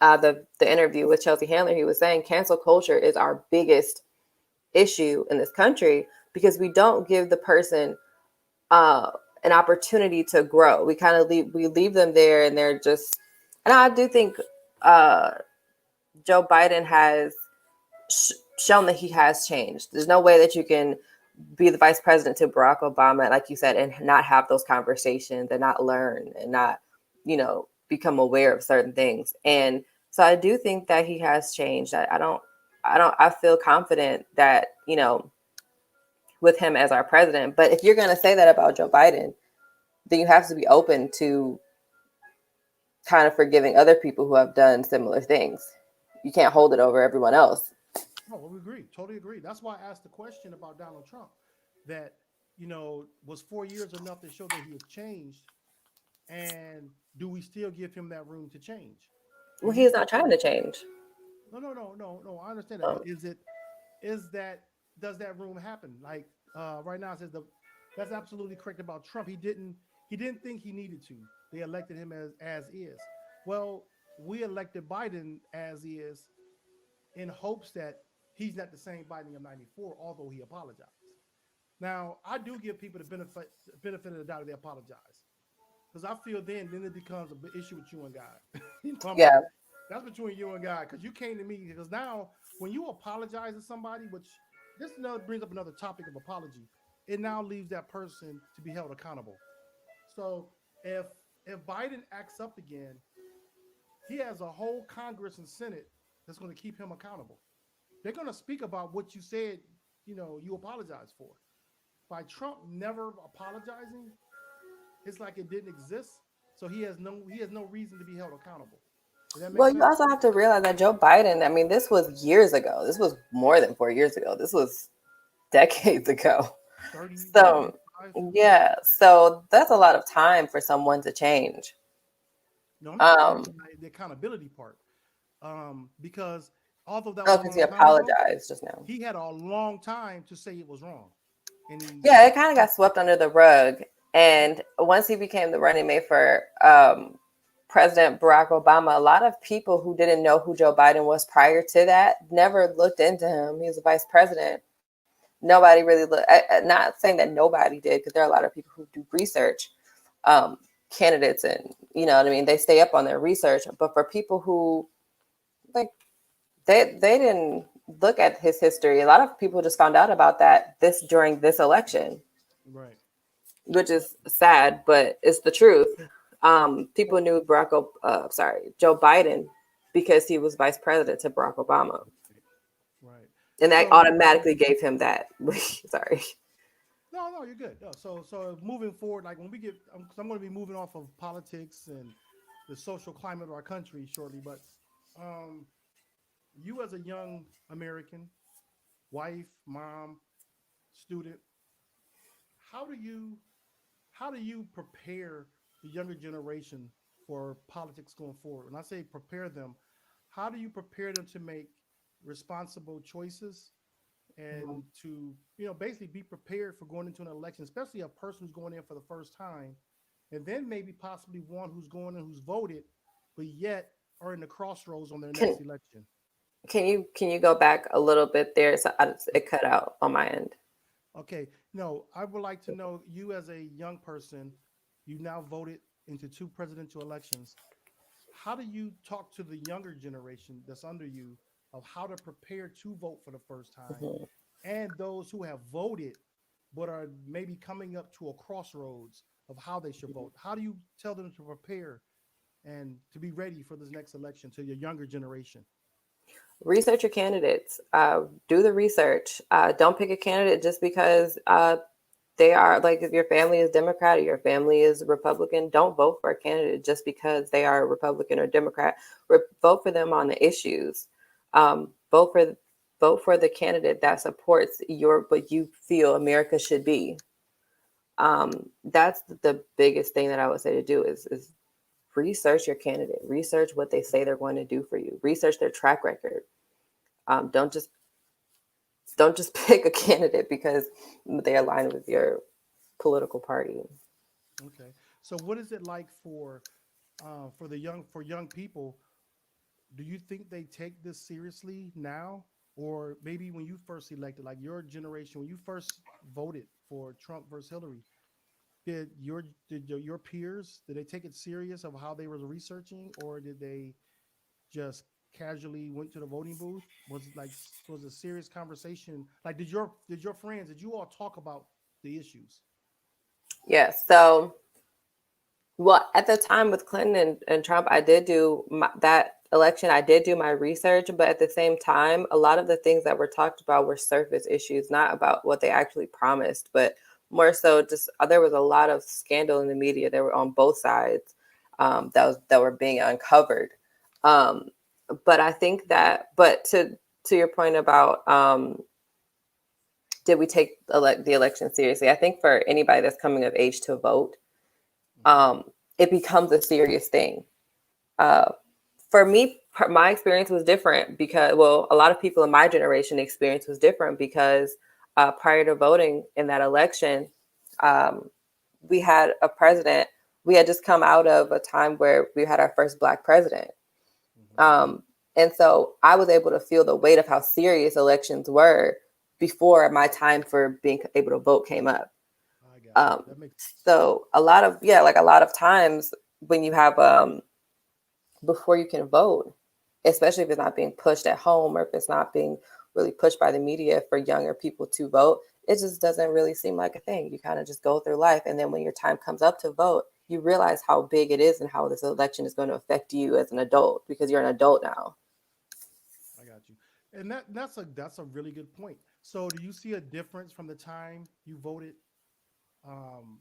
the interview with Chelsea Handler, he was saying cancel culture is our biggest issue in this country, because we don't give the person an opportunity to grow. We kind of leave them there, and they're just. And I do think Joe Biden has shown that he has changed. There's no way that you can be the vice president to Barack Obama, like you said, and not have those conversations and not learn and not, become aware of certain things. And so I do think that he has changed. I feel confident that, with him as our president. But if you're going to say that about Joe Biden, then you have to be open to kind of forgiving other people who have done similar things. You can't hold it over everyone else. Oh, well, we agree. Totally agree. That's why I asked the question about Donald Trump. That, was 4 years enough to show that he has changed? And do we still give him that room to change? Well, he's not trying to change. No. I understand that. But does that room happen? Like right now, it says that's absolutely correct about Trump. He didn't think he needed to. They elected him as is. Well, we elected Biden as is in hopes that he's not the same Biden of '94, although he apologized. Now, I do give people the benefit of the doubt if they apologize, because I feel then it becomes an issue with you and God. Yeah. That's between you and God, because you came to me. Because now, when you apologize to somebody, which this brings up another topic of apology, it now leaves that person to be held accountable. So if Biden acts up again, he has a whole Congress and Senate that's going to keep him accountable. They're going to speak about what you said, you apologize for. By Trump never apologizing, it's like it didn't exist. So he has no reason to be held accountable. Well, you also have to realize that Joe Biden, I mean, this was years ago. This was more than 4 years ago. This was decades ago. 30, so, yeah. So that's a lot of time for someone to change. No, I'm talking about the accountability part. Because although that was because he apologized just now, he had a long time to say it was wrong. And it kind of got swept under the rug. And once he became the running mate for President Barack Obama, a lot of people who didn't know who Joe Biden was prior to that never looked into him. He was the vice president. nobody really not saying that nobody did, because there are a lot of people who do research, candidates, and you know what I mean, they stay up on their research. But for people who like they didn't look at his history, a lot of people just found out about that during this election, Right. which is sad, but it's the truth. People knew Joe Biden because he was vice president to Barack Obama, Right. and that So automatically gave him that. Sorry. no, you're good. No, so moving forward, like when we get, I'm going to be moving off of politics and the social climate of our country shortly, but um, you as a young American, wife, mom, student, how do you prepare the younger generation for politics going forward? When I say prepare them, how do you prepare them to make responsible choices and to, basically be prepared for going into an election, especially a person who's going in for the first time, and then maybe possibly one who's going in who's voted, but yet are in the crossroads on their Can next election? can you go back a little bit there? So it cut out on my end. Okay, no, I would like to know, you as a young person, you now voted into 2 presidential elections. How do you talk to the younger generation that's under you of how to prepare to vote for the first time, Mhm. and those who have voted but are maybe coming up to a crossroads of how they should vote? How do you tell them to prepare and to be ready for this next election to your younger generation? Research your candidates. Do the research. Don't pick a candidate just because they are, like, if your family is Democrat or your family is Republican, don't vote for a candidate just because they are Republican or Democrat. Vote for them on the issues. Vote for the candidate that supports what you feel America should be. That's the biggest thing that I would say to do is research your candidate. Research what they say they're going to do for you. Research their track record. Don't just pick a candidate because they align with your political party. Okay, so what is it like for young people? Do you think they take this seriously now, or maybe when you first elected, like your generation, when you first voted for Trump versus Hillary, did your peers, did they take it serious of how they were researching, or did they just casually went to the voting booth? Was it a serious conversation? Like, did you all talk about the issues? Yes. So, well, at the time with Clinton and Trump, I did do that election. I did do my research, but at the same time, a lot of the things that were talked about were surface issues, not about what they actually promised, but more so just there was a lot of scandal in the media. They were on both sides, that were being uncovered. Um, but I think but to your point about did we take the election seriously? I think for anybody that's coming of age to vote, it becomes a serious thing. Uh, for me, my experience was different because, well, a lot of people in my generation experience was different because prior to voting in that election, we had a president. We had just come out of a time where we had our first Black president. And so I was able to feel the weight of how serious elections were before my time for being able to vote came up. I got you. That makes So a lot of times when you have before you can vote, especially if it's not being pushed at home or if it's not being really pushed by the media for younger people to vote, it just doesn't really seem like a thing. You kind of just go through life, and then when your time comes up to vote, you realize how big it is and how this election is going to affect you as an adult because you're an adult now. I got you. And that's a really good point. So do you see a difference from the time you voted um,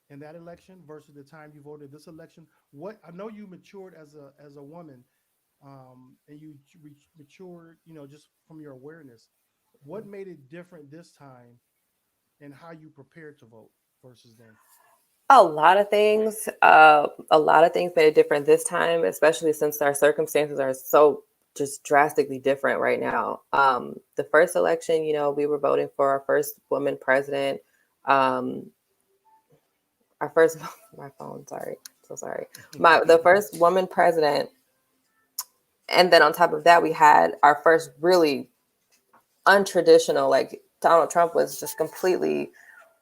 in that election versus the time you voted this election? What I know, you matured as a woman, and you matured, just from your awareness. What made it different this time, and how you prepared to vote versus then? A lot of things. A lot of things made it different this time, especially since our circumstances are so just drastically different right now. The first election, we were voting for our first woman president. Um, our first, my phone, sorry, so sorry. The first woman president, and then on top of that, we had our first really untraditional, like Donald Trump was just completely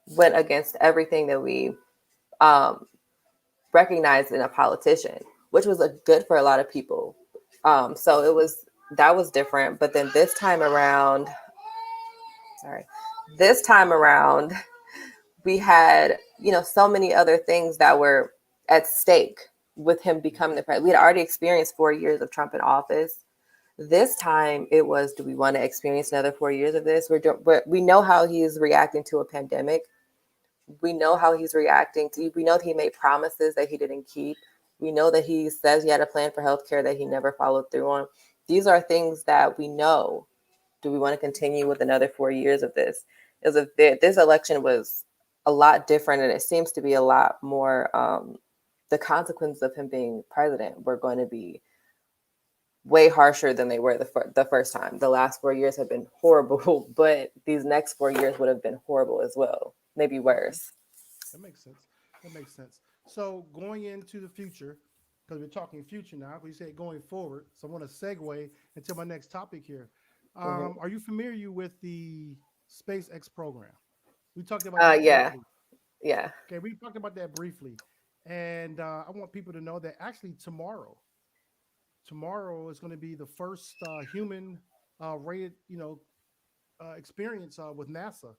went against everything that we recognized in a politician, which was good for a lot of people. So that was different. But then this time around, we had, so many other things that were at stake with him becoming the president. We had already experienced 4 years of Trump in office. This time it was, do we want to experience another 4 years of this? We know how he's reacting to a pandemic. We know how he's reacting to, we know that he made promises that he didn't keep. We know that he says he had a plan for healthcare that he never followed through on. These are things that we know. Do we want to continue with another 4 years of this? This election was a lot different, and it seems to be a lot more, the consequences of him being president were going to be way harsher than they were the first time. The last 4 years have been horrible, but these next 4 years would have been horrible as well, maybe worse. That makes sense. That makes sense. So going into the future, because we're talking future now, we say going forward. So I want to segue into my next topic here. Are you familiar with the SpaceX program? We talked about that briefly. Yeah. Okay, we talked about that briefly, and I want people to know that actually tomorrow is going to be the first human rated, experience with NASA.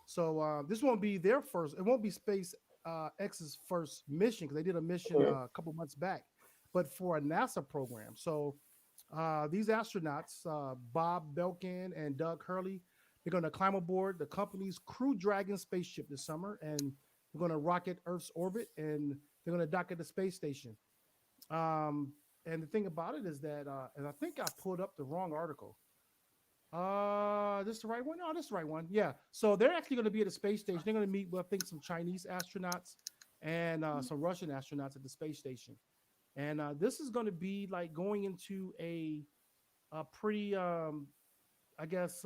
So this won't be their first. It won't be SpaceX's first mission because they did a mission a couple months back, but for a NASA program. So these astronauts, Bob Belkin and Doug Hurley, they're going to climb aboard the company's Crew Dragon spaceship this summer, and they're going to rocket Earth's orbit, and they're going to dock at the space station. And the thing about it is that, and I think I pulled up the wrong article. This is the right one? No, this is the right one. Yeah. So they're actually going to be at the space station. They're going to meet with, I think, some Chinese astronauts and some Russian astronauts at the space station. And this is going to be like going into a pretty, I guess,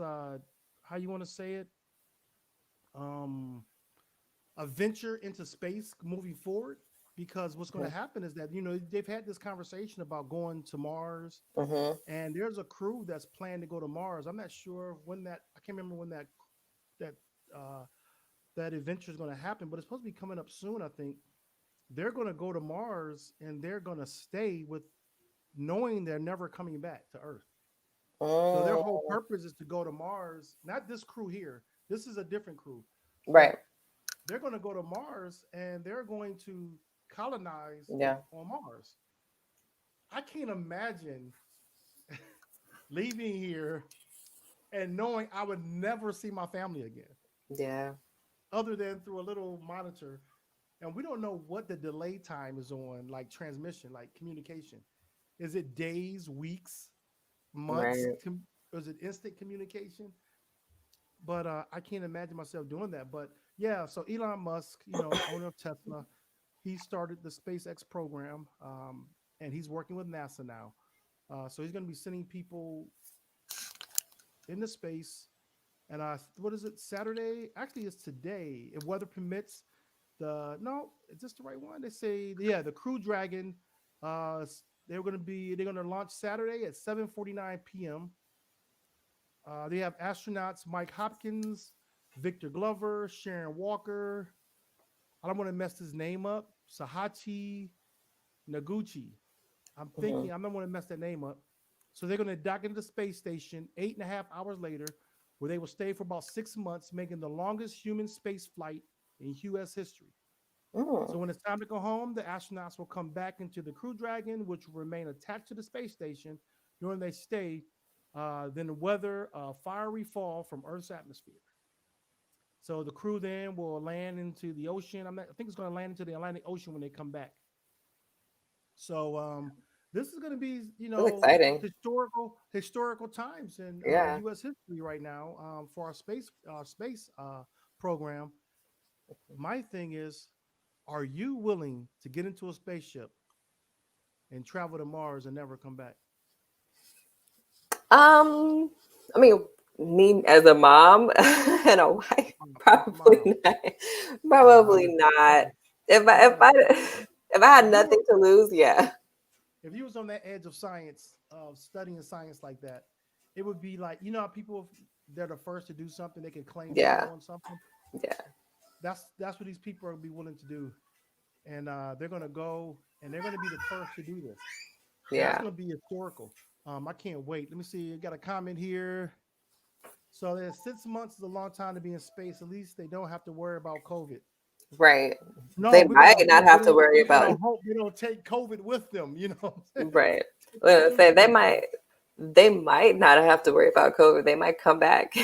how you want to say it? A venture into space moving forward. Because what's going to happen is that, they've had this conversation about going to Mars, and there's a crew that's planned to go to Mars. I'm not sure when I can't remember when that adventure is going to happen, but it's supposed to be coming up soon. I think they're going to go to Mars, and they're going to stay with knowing they're never coming back to Earth. So their whole purpose is to go to Mars. Not this crew here. This is a different crew. Right. They're going to go to Mars, and they're going to colonize on Mars. I can't imagine leaving here and knowing I would never see my family again. Yeah. Other than through a little monitor. And we don't know what the delay time is on, like transmission, like communication. Is it days, weeks, months? Right. Or is it instant communication? But I can't imagine myself doing that. But yeah, so Elon Musk, owner of Tesla, he started the SpaceX program, and he's working with NASA now. So he's going to be sending people into space. And what is it? Saturday? Actually, it's today. If weather permits. Is this the right one? They say, the Crew Dragon. They're going to launch Saturday at 7:49 p.m. They have astronauts Mike Hopkins, Victor Glover, Sharon Walker. I don't want to mess his name up. Sahachi Noguchi. I'm thinking I don't want to mess that name up. So they're going to dock into the space station 8.5 hours later, where they will stay for about 6 months, making the longest human space flight in U.S. history. So when it's time to go home, the astronauts will come back into the Crew Dragon, which will remain attached to the space station during their stay, then weather a fiery fall from Earth's atmosphere. So the crew then will land into the ocean. I think it's going to land into the Atlantic Ocean when they come back. So this is going to be, exciting. historical times in U.S. history right now for our space program. My thing is, are you willing to get into a spaceship and travel to Mars and never come back? I mean, me as a mom and a wife, probably not. Probably not. If I had nothing to lose, yeah. If you was on that edge of science, of studying science like that, it would be like, how people they're the first to do something, they can claim they're Yeah. doing something. Yeah. That's what these people are gonna be willing to do, and they're gonna go and they're gonna be the first to do this. That's Yeah. gonna be historical. I can't wait. Let me see. I got a comment here. So there's 6 months is a long time to be in space. At least they don't have to worry about COVID. Right. No, They we're might gonna not hope have to worry we're gonna about. hope they don't take COVID with them. You know what I'm saying? Right. It's Well, too say soon. they might not have to worry about COVID. They might come back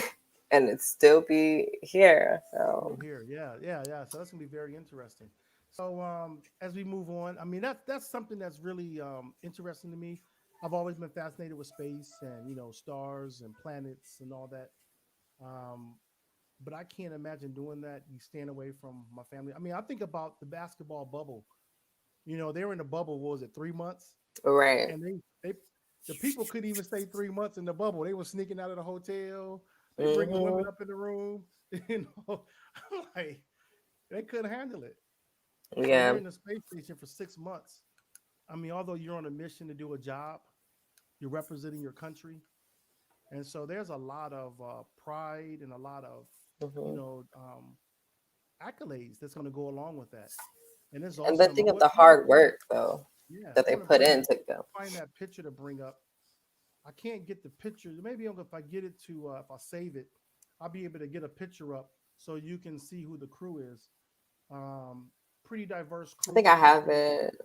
and it still be here. Oh, So here, yeah. So that's gonna be very interesting. So as we move on, I mean that's something that's really interesting to me. I've always been fascinated with space and stars and planets and all that. Um, but I can't imagine doing that. You stand away from my family. I mean, I think about the basketball bubble. They were in the bubble. What was it, 3 months? right. And they the people couldn't even stay 3 months in the bubble. They were sneaking out of the hotel. They bring the women Hmm. up in the room. I'm like they couldn't handle it. So you're Yeah. in the space station for 6 months. I mean, although you're on a mission to do a job, you're representing your country, and so there's a lot of pride and a lot of you Hmm. know um, accolades that's going to go along with that. And it's And then awesome. think of the I want to hard bring work though yeah, that I they want to put bring in to go. find that picture to bring up. I can't get the picture. Maybe if I get it to if I save it, I'll be able to get a picture up so you can see who the crew is. Um, Pretty diverse I think crew. I have it.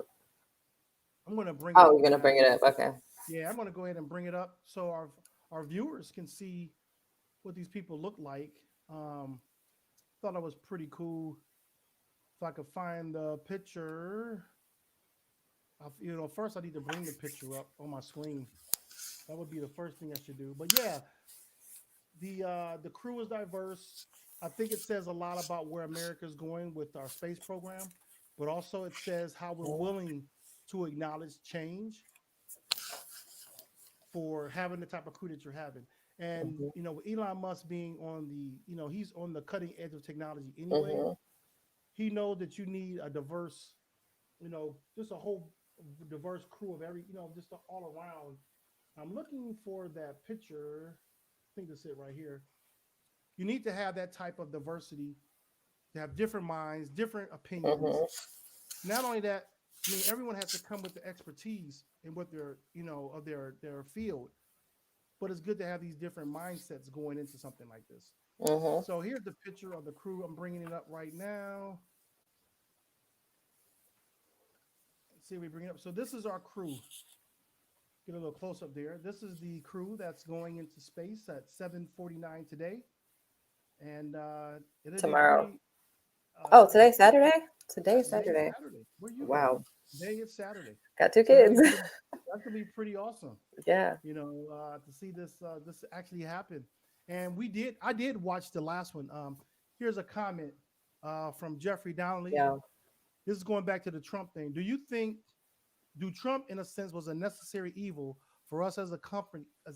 I'm going to bring it Oh, up you're gonna now. bring it up. Okay. Yeah, I'm going to go ahead and bring it up so our viewers can see what these people look like. Um, Thought it was pretty cool. If I could find the picture, first I need to bring the picture up on my screen. That would be the first thing I should do. But yeah, the crew is diverse. I think it says a lot about where America is going with our space program, but also it says how we're willing to acknowledge change for having the type of crew that you're having. And Hmm. with Elon Musk being on he's on the cutting edge of technology anyway. Hmm. He knows that you need a diverse, just a whole diverse crew of every, just all around. I'm looking for that picture. I think that's it right here. You need to have that type of diversity to have different minds, different opinions. Hmm. Not only that, I mean, everyone has to come with the expertise in what their, of their field. But it's good to have these different mindsets going into something like this. Hmm. So here's the picture of the crew. I'm bringing it up right now. Let's see if we bring it up. So this is our crew. Get a little close up there. This is the crew that's going into space at 7:49 today, and it'll be Tomorrow. pretty. Oh, Today, today's Saturday? Today is today is Saturday. Saturday. Where you go? Wow. Today is Saturday, Got two so kids. that's gonna be pretty awesome. Yeah. To see this actually happen. And I did watch the last one. Here's a comment from Jeffrey Donnelly. Yeah. This is going back to the Trump thing. Do Trump, in a sense, was a necessary evil for us as a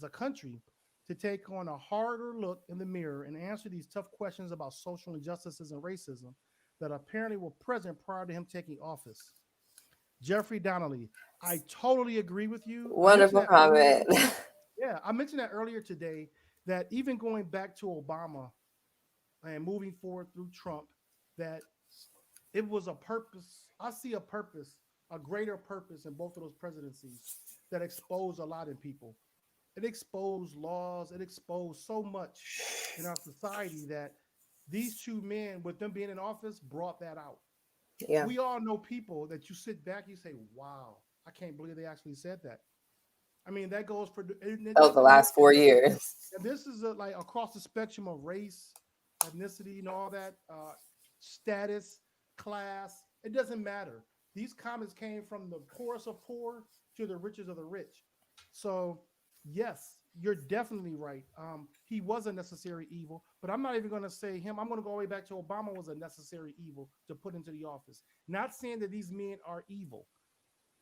country, to take on a harder look in the mirror and answer these tough questions about social injustices and racism that apparently were present prior to him taking office? Jeffrey Donnelly, I totally agree with you. I mentioned Wonderful that earlier. comment. Yeah, I mentioned that earlier today that even going back to Obama and moving forward through Trump, that it was a purpose. I see a purpose, a greater purpose in both of those presidencies that exposed a lot in people. It exposed laws. It exposed so much in our society that these two men, with them being in office, brought that out. Yeah. We all know people that you sit back, you say, "Wow, I can't believe they actually said that." I mean, that goes for That was the last 4 years. and this is like across the spectrum of race, ethnicity, and all that, status, class. It doesn't matter. These comments came from the poorest of poor to the richest of the rich. So, yes, you're definitely right. He was a necessary evil, but I'm not even going to say him. I'm going to go way back to Obama was a necessary evil to put into the office. Not saying that these men are evil.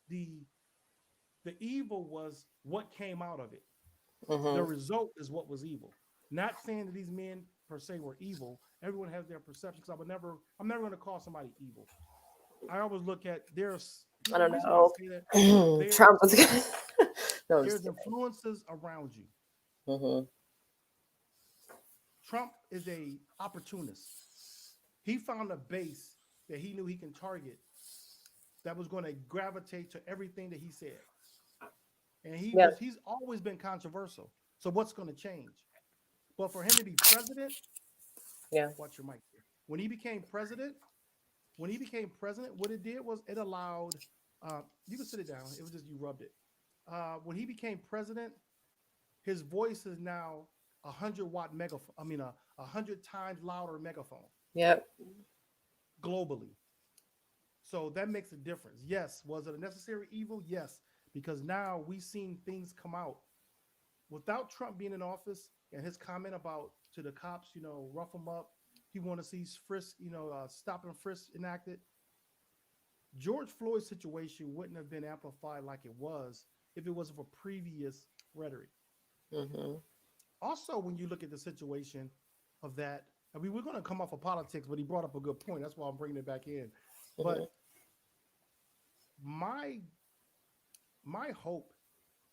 The the evil was what came out of it. The Hmm. result is what was evil. Not saying that these men per se were evil. Everyone has their perceptions. I'm never going to call somebody evil. I always look at I the don't reason why I know. say that, Trump was there's good. No, I'm just there's kidding. influences around you. Hmm. Trump is a opportunist. He found a base that he knew he can target that was going to gravitate to everything that he said. And Yeah. he's always been controversial. So what's going to change? But for him to be president, Yeah. watch your mic here. When he became president, what it did was it allowed you can sit it down. It was just you rubbed it. When he became president, his voice is now 100-watt megaphone. I mean, 100 times louder megaphone Yep. globally. So that makes a difference. Yes, was it a necessary evil? Yes, because now we've seen things come out without Trump being in office and his comment about to the cops, rough them up. He want to see frisk, stop and frisk enacted. George Floyd's situation wouldn't have been amplified like it was if it wasn't for previous rhetoric. Hmm. Also, when you look at the situation of that, I mean, we're going to come off of politics, but he brought up a good point. That's why I'm bringing it back in. But my hope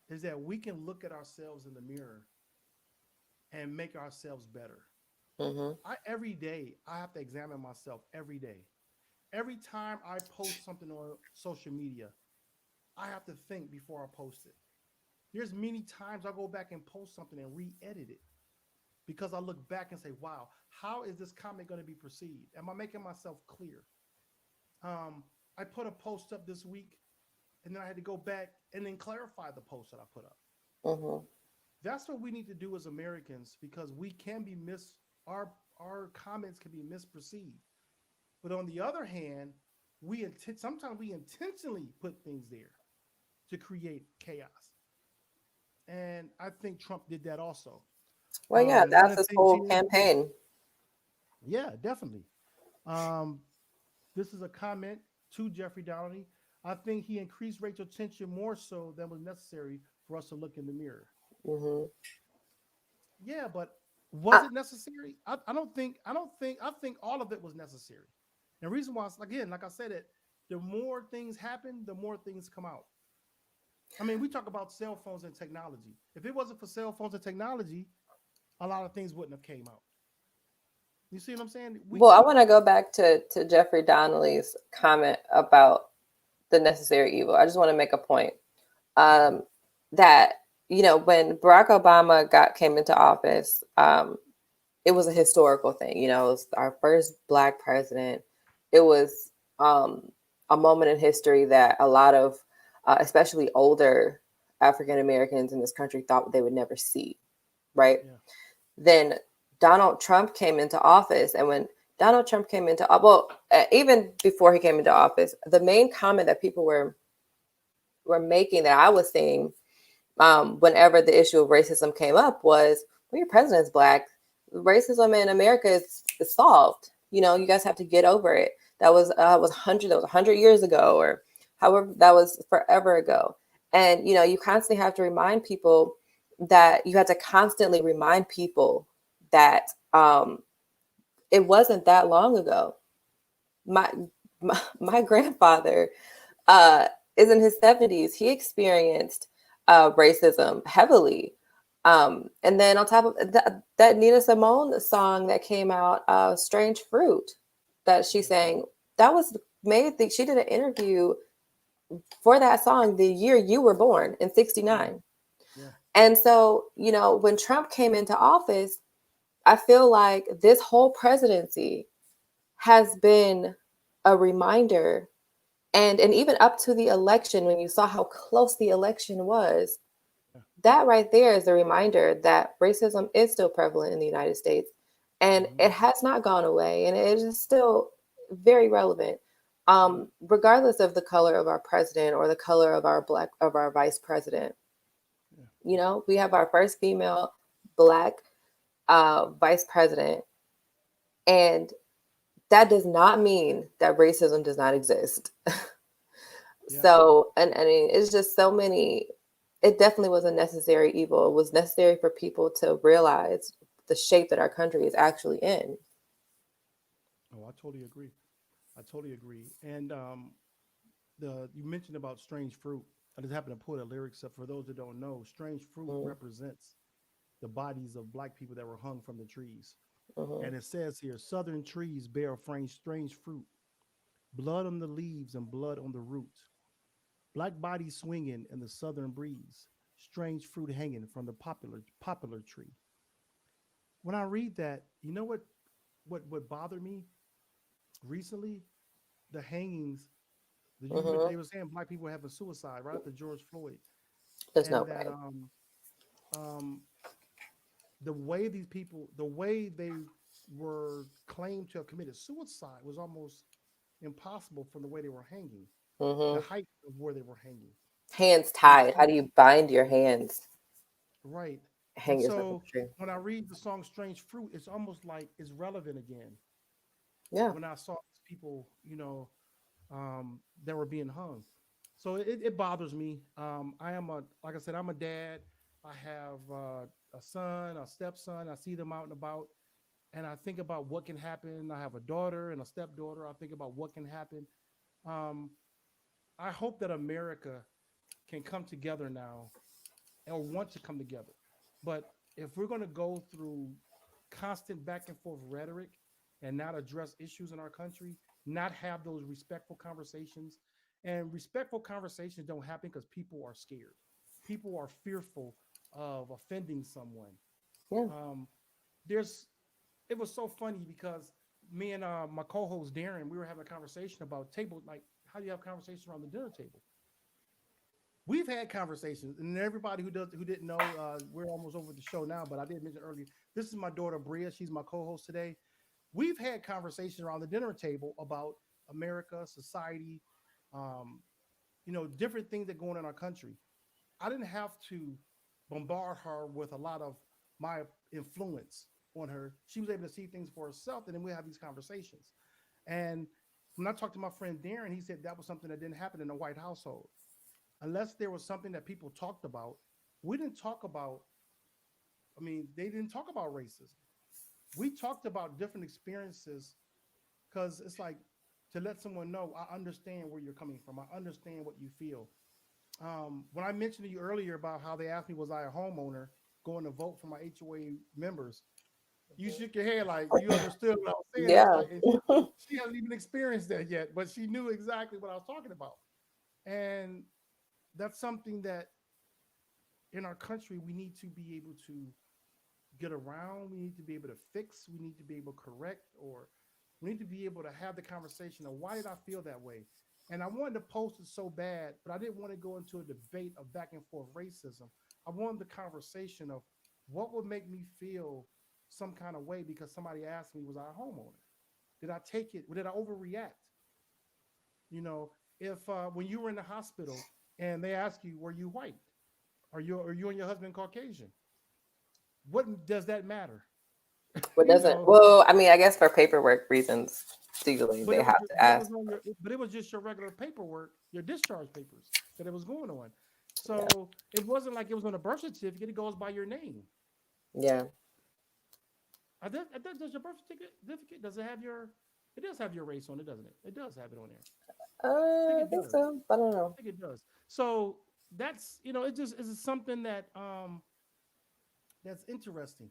is that we can look at ourselves in the mirror and make ourselves better. Hmm. Every day, I have to examine myself every day. Every time I post something on social media, I have to think before I post it. There's many times I go back and post something and re-edit it because I look back and say, wow, how is this comment going to be perceived? Am I making myself clear? I put a post up this week and then I had to go back and then clarify the post that I put up. Hmm. That's what we need to do as Americans because we can be our comments can be misperceived. But on the other hand, sometimes we intentionally put things there to create chaos. And I think Trump did that also. Well, yeah, One that's of the his things whole he did, campaign. yeah, definitely. Um, this is a comment to Jeffrey Donnelly. I think he increased racial tension more so than was necessary for us to look in the mirror. Hmm. Yeah, but was it necessary? I don't think. I think all of it was necessary. And the reason why, again, like I said, it the more things happen, the more things come out. I mean, we talk about cell phones and technology. If it wasn't for cell phones and technology, a lot of things wouldn't have came out. You see what I'm saying? Well, I want to go back to Jeffrey Donnelly's comment about the necessary evil. I just want to make a point that when Barack Obama came into office, it was a historical thing. It was our first Black president. It was a moment in history that a lot of, especially older African Americans in this country, thought they would never see. Right. Yeah. Then Donald Trump came into office, and when Donald Trump came into even before he came into office, the main comment that people were making that I was seeing whenever the issue of racism came up was, well, your president's Black. Racism in America is solved. You guys have to get over it. That was 100 years ago, or however, that was forever ago. And you constantly have to remind people that it wasn't that long ago. My grandfather is in his 70s. He experienced racism heavily. And then on top of that Nina Simone song that came out, Strange Fruit, that she sang, that was made. She did an interview for that song the year you were born, in 69. Yeah. And so, when Trump came into office, I feel like this whole presidency has been a reminder, and even up to the election, when you saw how close the election was, that right there is a reminder that racism is still prevalent in the United States, and it has not gone away, and it is still very relevant, regardless of the color of our president or the color of our vice president. We have our first female Black vice president, and that does not mean that racism does not exist. Yeah. So, and I mean, it's just so many. It definitely was a necessary evil. It was necessary for people to realize the shape that our country is actually in. Oh, I totally agree. And you mentioned about Strange Fruit. I just happened to pull the lyrics up. For those that don't know, Strange Fruit represents the bodies of black people that were hung from the trees. Mhm. And it says here, southern trees bear strange fruit, blood on the leaves and blood on the root. Black bodies swinging in the southern breeze, strange fruit hanging from the popular tree. When I read that, you know what bothered me recently? The hangings. Mhm. They were saying black people were having suicide right after George Floyd, There's no and that way. um the way these people, the way they were claimed to have committed suicide was almost impossible from the way they were hanging, the Mhm. height of where they were hanging. Hands And tied. How so, do you bind your hands? right. And Hang yourself from so a tree. when I read the song Strange Fruit, it's almost like it's relevant again. Yeah. When I saw these people, that were being hung. So it bothers me. Like I said, I'm a dad. I have a son, a stepson. I see them out and about, and I think about what can happen. I have a daughter and a stepdaughter. I think about what can happen. Um, I hope that America can come together now or want to come together. But if we're going to go through constant back and forth rhetoric and not address issues in our country, not have those respectful conversations, and respectful conversations don't happen because people are scared. People are fearful of offending someone. Yeah. Um, there's it was so funny because me and my co-host Darren, we were having a conversation about table, like how do you have conversations around the dinner table? We've had conversations, and everybody who didn't know, we're almost over the show now. But I did mention earlier, this is my daughter Bria. She's my co-host today. We've had conversations around the dinner table about America, society, um, different things that go on in our country. I didn't have to bombard her with a lot of my influence on her. She was able to see things for herself, and then we have these conversations. And when I talked to my friend Darren, he said that was something that didn't happen in the White household unless there was something that people talked about. We didn't talk about, I mean, they didn't talk about racism. We talked about different experiences because it's like to let someone know, I understand where you're coming from. I understand what you feel. When I mentioned to you earlier about how they asked me, was I a homeowner going to vote for my HOA members? You shook your head like you understood what I was saying. It's Yeah. like she hasn't even experienced that yet, but she knew exactly what I was talking about. And that's something that in our country we need to be able to get around. We need to be able to fix. We need to be able to correct, or we need to be able to have the conversation of why did I feel that way? And I wanted to post it so bad, but I didn't want to go into a debate of back and forth racism. I wanted the conversation of what would make me feel some kind of way because somebody asked me, was I a homeowner? Did I take it? Did I overreact? You know, if when you were in the hospital and they ask you, were you white? Are you and your husband Caucasian? What does that matter? What you doesn't? know, Well, I mean, I guess for paperwork reasons, legally, but they it was have to ask. but it was just your regular paperwork, your discharge papers that it was going on. Yeah. So it wasn't like it was on a birth certificate. It goes by your name. Yeah. Does your birth certificate does it have your? It does have your race on it, doesn't it? It does have it on there. I think I it think does. so. I don't know. I think it does. So that's it just is something that that's interesting.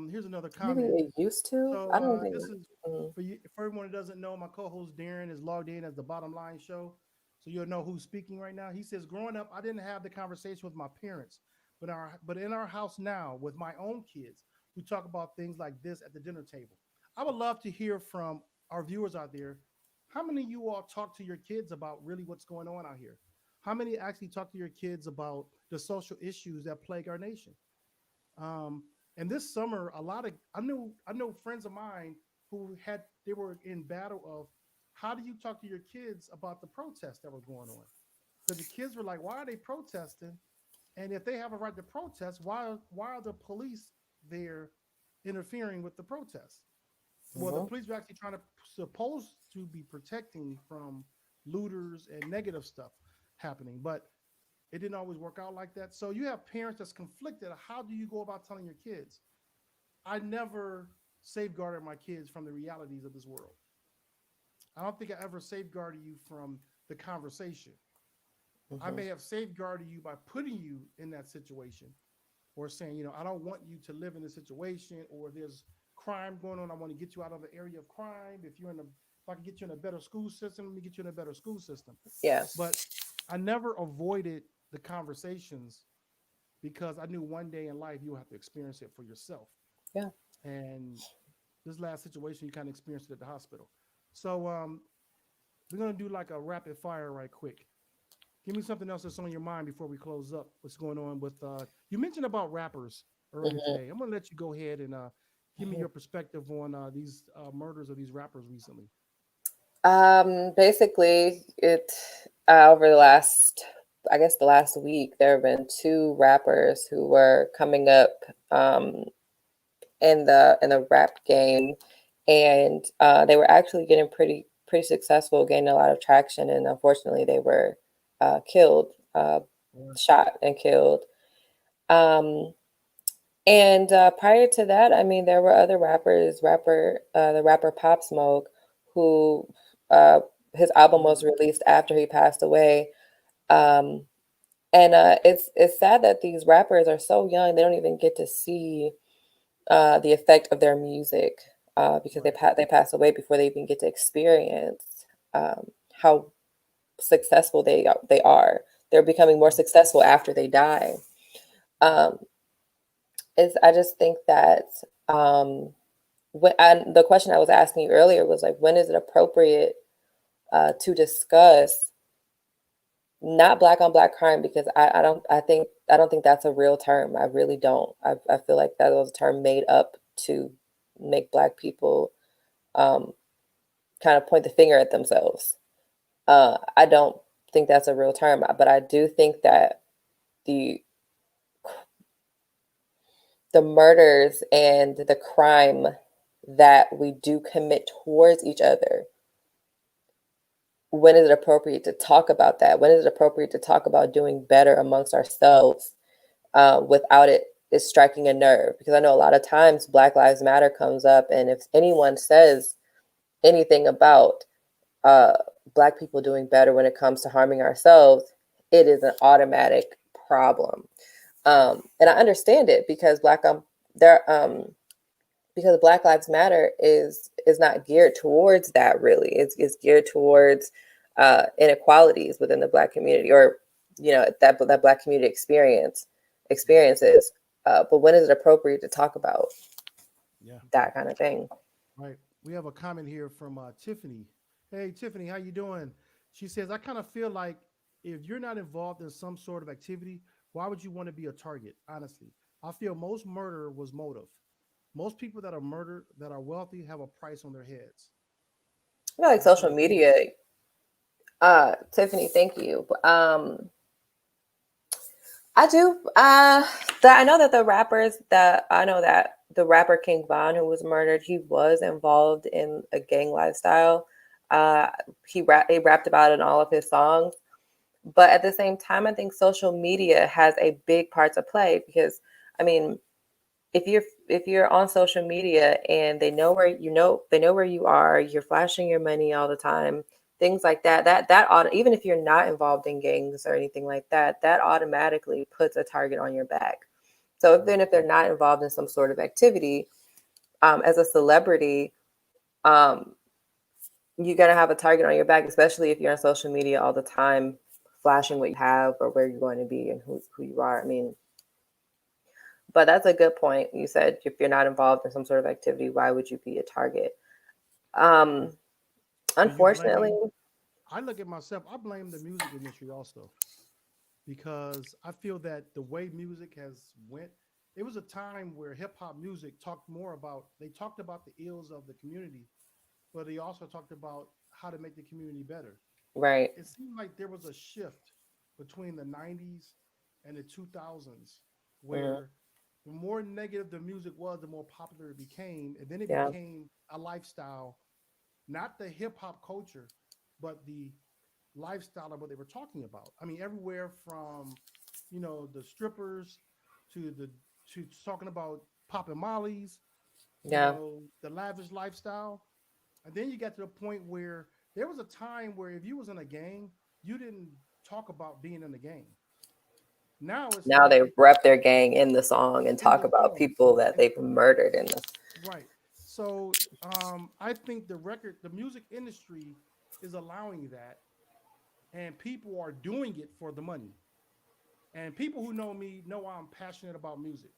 Here's another Maybe comment. it used to. So I don't think. this is Mm. for you. For everyone that doesn't know, my co-host Darren is logged in as the Bottom Line Show, so you'll know who's speaking right now. He says, "Growing up, I didn't have the conversation with my parents, but in our house now, with my own kids, we talk about things like this at the dinner table." I would love to hear from our viewers out there. How many of you all talk to your kids about really what's going on out here? How many actually talk to your kids about the social issues that plague our nation? Um, and this summer, a lot of I know friends of mine who they were in battle of how do you talk to your kids about the protests that were going on? Because the kids were like, why are they protesting? And if they have a right to protest, why are the police there interfering with the protests? Well, the Mhm. police were actually supposed to be protecting from looters and negative stuff happening, but it didn't always work out like that. So you have parents that's conflicted. How do you go about telling your kids? I never safeguarded my kids from the realities of this world. I don't think I ever safeguarded you from the conversation. I Mhm. may have safeguarded you by putting you in that situation, or saying, I don't want you to live in this situation, or there's crime going on. I want to get you out of the area of crime. If I can get you in a better school system, let me get you in a better school system. Yeah. But I never avoided the conversations because I knew one day in life you'll have to experience it for yourself. Yeah. And this last situation, you kind of experienced it at the hospital. So we're gonna do like a rapid fire right quick. Give me something else that's on your mind before we close up. What's going on with you mentioned about rappers earlier Hmm. today. I'm gonna let you go ahead and give me your perspective on these murders of these rappers recently. Basically, it over the last, I guess, the last week, there have been two rappers who were coming up um, in the rap game, and they were actually getting pretty successful, gaining a lot of traction, and unfortunately, they were killed, Yeah. shot and killed. Um, and prior to that, I mean, there were other rappers, the rapper Pop Smoke, who uh, his album was released after he passed away. Um, and it's sad that these rappers are so young; they don't even get to see the effect of their music because Right. they pass away before they even get to experience how successful they are. They're becoming more Right. successful after they die. Right. Um, I just think that the question I was asking you earlier was like, when is it appropriate to discuss not black on black crime? Because I don't think that's a real term. I really don't. I feel like that was a term made up to make black people um, kind of point the finger at themselves. I don't think that's a real term, but I do think that the the murders and the crime that we do commit towards each other, when is it appropriate to talk about that? When is it appropriate to talk about doing better amongst ourselves without it striking a nerve? Because I know a lot of times Black Lives Matter comes up, and if anyone says anything about uh, Black people doing better when it comes to harming ourselves, it is an automatic problem. And I understand it because there because Black Lives Matter is not geared towards that really. It's geared towards inequalities within the Black community, or that Black community experiences. But when is it appropriate to talk about Yeah. that kind of thing? Right. We have a comment here from Tiffany. Hey, Tiffany, how you doing? She says, I kind of feel like if you're not involved in some sort of activity, why would you want to be a target? Honestly, I feel most murder was motive. Most people that are murdered that are wealthy have a price on their heads. I feel like That's social what I think. media. Tiffany, thank you. I do. I know that the rapper King Von, who was murdered, he was involved in a gang lifestyle. Uh, he rapped about it in all of his songs. But at the same time, I think social media has a big part to play because, I mean, if you're on social media and they know where you are, you're flashing your money all the time, things like that. Even if you're not involved in gangs or anything like that, that automatically puts a target on your back. So Right. then if they're not involved in some sort of activity, as a celebrity, um, you're gonna have a target on your back, especially if you're on social media all the time, flashing what you have or where you're going to be and who you are. I mean, but that's a good point. You said if you're not involved in some sort of activity, why would you be a target? Right. Um, Do you Unfortunately, blame? I look at myself. I blame the music industry also because I feel that the way music has went, it was a time where hip hop music talked more about. They talked about the ills of the community, but they also talked about how to make the community better. right? It seemed like there was a shift between the 90s and the 2000s Hmm. where the more negative the music was, the more popular it became. And then it Yeah, became a lifestyle, not the hip hop culture, but the lifestyle of what they were talking about. I mean, everywhere from, the strippers to to talking about popping mollies, yeah, the lavish lifestyle. And then you get to the point where there was a time where if you was in a gang, you didn't talk about being in the gang. Now it's Now like they rep their gang in the song and in talk the about song. people that they've murdered in the. Right. So I think the music industry is allowing that, and people are doing it for the money. And people who know me know I'm passionate about music.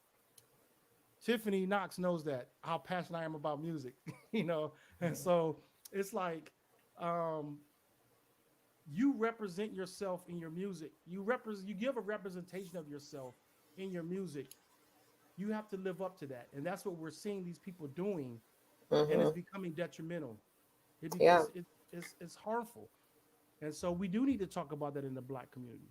Tiffany Knox knows that how passionate I am about music, you know. And so it's like um, you represent yourself in your music. You give a representation of yourself in your music. You have to live up to that, and that's what we're seeing these people doing, and it's Hmm. becoming detrimental. Yeah. It's harmful, and so we do need to talk about that in the Black community.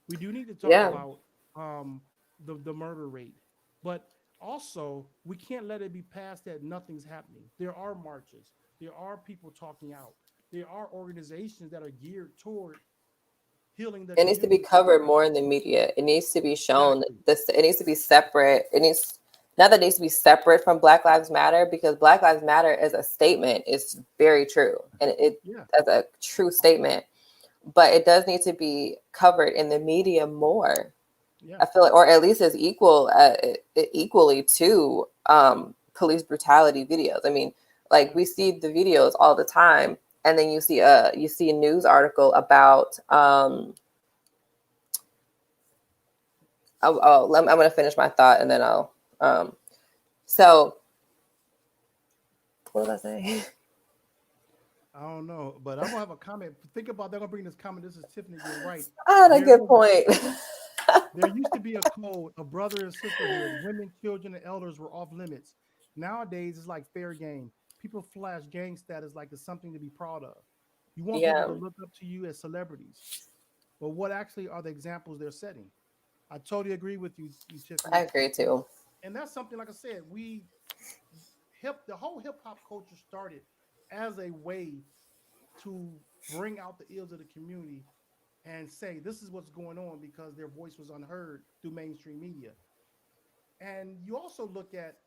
We do need to talk Yeah. about um, the murder rate, but also we can't let it be passed that nothing's happening. There are marches, there are people talking out, there are organizations that are geared toward healing the It needs to be community. covered more in the media. It needs to be shown Exactly. this. It needs to be separate. It needs Now that it needs to be separate from Black Lives Matter, because Black Lives Matter as a statement is very true, and it Yeah. as a true statement. But it does need to be covered in the media more. Yeah. I feel like, or at least as equally to police brutality videos. I mean, like we see the videos all the time, and then you see a news article about I'm going to finish my thought and then I'll. So, what was I saying? I don't know, but I'm gonna have a comment. Think about they're gonna bring this comment. This is Tiffany. You're right. I had a There good point. there used to be a code of brother and sisterhood. Women, children, and elders were off limits. Nowadays, it's like fair game. People flash gang status like it's something to be proud of. You want people Yeah, to look up to you as celebrities, but what actually are the examples they're setting? I totally agree with you, I Tiffany. agree too. And that's something like I said. The whole hip hop culture started as a way to bring out the ills of the community and say this is what's going on because their voice was unheard through mainstream media. And you also look at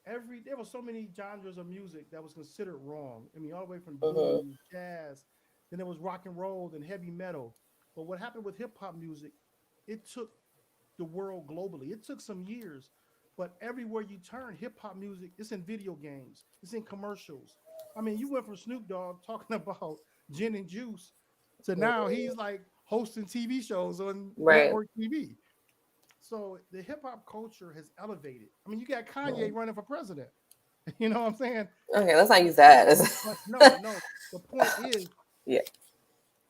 there were so many genres of music that was considered wrong. I mean, all the way from Hmm. blues, jazz, then there was rock and roll, then heavy metal. But what happened with hip hop music, it took the world globally. It took some years, but everywhere you turn, hip hop music, it's in video games, it's in commercials. I mean, you went from Snoop Dogg talking about gin and juice to now he's like hosting TV shows on Right. network TV. So the hip hop culture has elevated. I mean, you got Kanye running for president. You know what I'm saying? Okay, let's not use that as. But no. The point is, Yeah.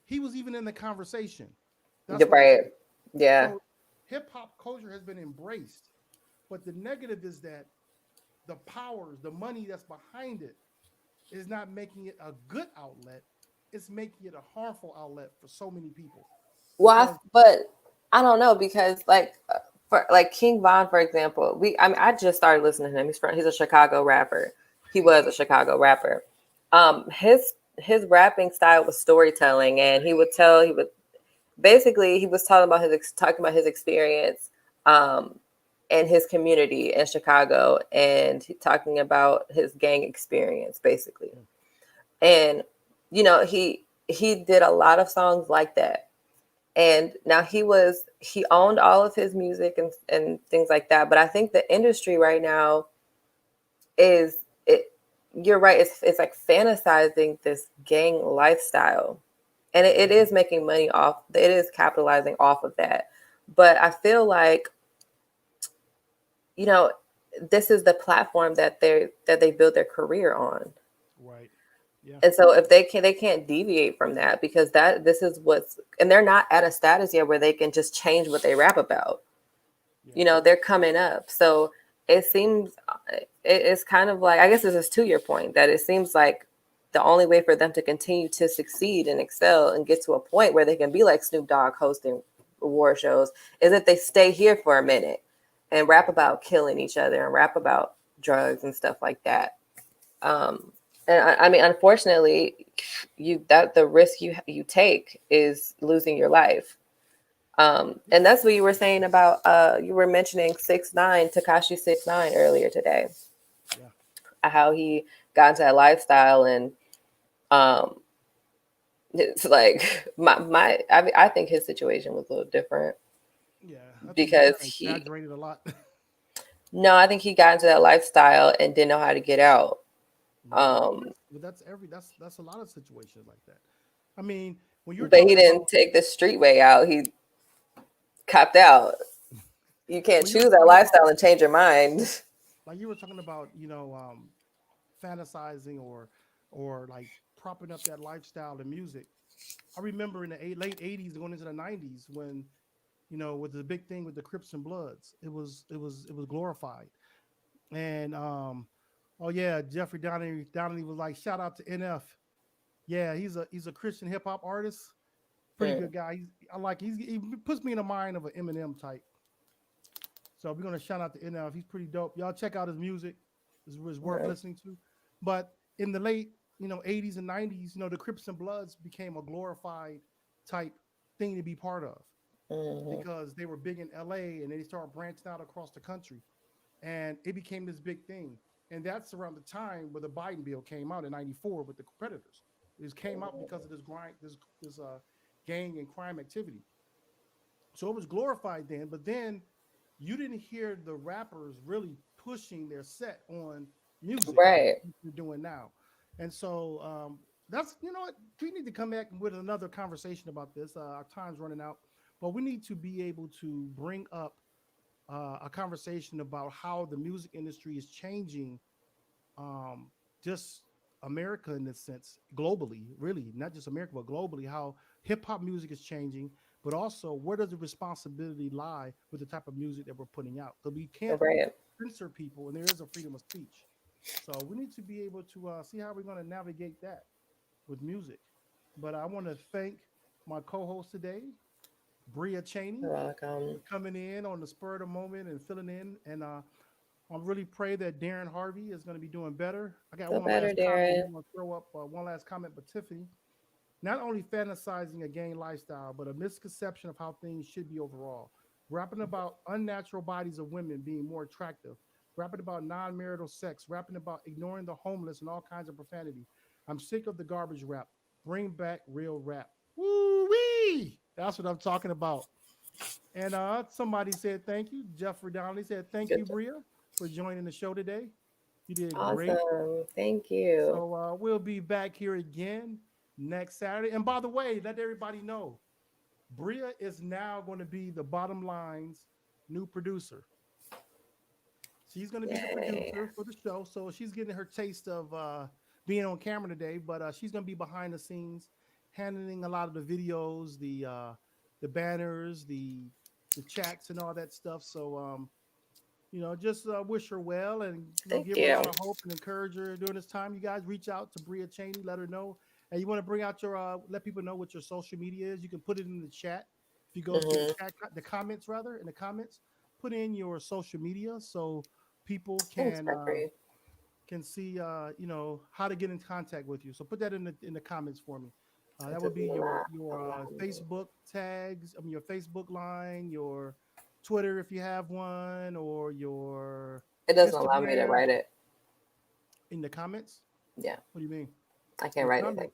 he was even in the conversation. That's You're what I'm right. saying. Yeah. So hip hop culture has been embraced, but the negative is that the powers, the money that's behind it, is not making it a good outlet. It's making it a harmful outlet for so many people. Well, Because but I don't know because for like King Von, for example, I just started listening to him. He's a Chicago rapper. He was a Chicago rapper. His rapping style was storytelling, and he would basically he was talking about his experience in his community in Chicago, and talking about his gang experience basically. And he did a lot of songs like that. And now he owned all of his music and things like that. But I think the industry right now is it. You're right. It's like fantasizing this gang lifestyle, and it is making money off. It is capitalizing off of that. But I feel like you know this is the platform that they build their career on. right, yeah, And so if they can't deviate from that because this is and they're not at a status yet where they can just change what they rap about. yeah, They're coming up. So it seems it's kind of like, I guess this is to your point, that it seems like the only way for them to continue to succeed and excel and get to a point where they can be like Snoop Dogg hosting award shows is that they stay here for a minute and rap about killing each other and rap about drugs and stuff like that. And I mean, unfortunately, the risk you take is losing your life. And that's what you were saying about you were mentioning 6ix9ine, Tekashi 6ix9ine earlier today, yeah. how he got into that lifestyle, and it's like I think his situation was a little different. Yeah, I think he because kind of he, exaggerated a lot. no, I think he got into that lifestyle and didn't know how to get out. Yeah, Um, but that's a lot of situations like that. I mean, when you're but he talking didn't about take the street way out. He copped out. You can't when you were choose that talking about lifestyle and change your mind. like you were talking about, fantasizing or like propping up that lifestyle and music. I remember in the late '80s going into the '90s when with the big thing with the Crips and Bloods, it was glorified. And oh yeah, Jeffrey Donnelly was like, shout out to NF. Yeah, he's a Christian hip hop artist, pretty Mm, good guy. He puts me in the mind of an Eminem type. So we're gonna shout out to NF. He's pretty dope. Y'all check out his music. It's worth mm, listening to. But in the late 80s and 90s, the Crips and Bloods became a glorified type thing to be part of mhm. because they were big in LA and they started branching out across the country. And it became this big thing. And that's around the time where the Biden bill came out in '94 with the Predators. It came out because of this grind, this gang and crime activity. So it was glorified then, but then you didn't hear the rappers really pushing their set on music Right. like you're doing now. And so that's what we need to come back with another conversation about this. Our time's running out, but we need to be able to bring up a conversation about how the music industry is changing, just America in this sense, globally, really, not just America, but globally, how hip hop music is changing, but also where does the responsibility lie with the type of music that we're putting out? Because we can't Right. censor people, and there is a freedom of speech. So we need to be able to see how we're going to navigate that with music. But I want to thank my co-host today, Bria Chaney, You're welcome. for coming in on the spur of the moment and filling in. And I really pray that Darren Harvey is going to be doing better. I got Feel one better, last comment. Darren. I'm going to throw up one last comment, but Tiffany, not only fantasizing a gang lifestyle, but a misconception of how things should be overall. Rapping about unnatural bodies of women being more attractive, rapping about non marital sex, rapping about ignoring the homeless and all kinds of profanity. I'm sick of the garbage rap. Bring back real rap. Woo wee! That's what I'm talking about. And somebody said thank you. Jeffrey Donnelly said thank Good you, Bria, for joining the show today. You did great. Awesome. Thank you. So we'll be back here again next Saturday. And by the way, let everybody know, Bria is now going to be the Bottom Line's new producer. She's going to be the Yay. producer for the show. So she's getting her taste of being on camera today, but she's going to be behind the scenes, handling a lot of the videos, the banners, the chats, and all that stuff. So just wish her well and Thank give her a you. lot of hope and encourage her during this time. You guys reach out to Bria Chaney, let her know. And you want to bring out your let people know what your social media is. You can put it in the chat. If you go to the Hmm. chat, the comments rather, in the comments, put in your social media so people Thanks, Jeffrey. can see how to get in contact with you. So put that in the comments for me. It That would does be your not your allow me. Facebook tags. I mean your Facebook line, your Twitter if you have one, or your It doesn't allow me to Instagram write it. in the comments. Yeah, What do you mean? I can't The write anything. comment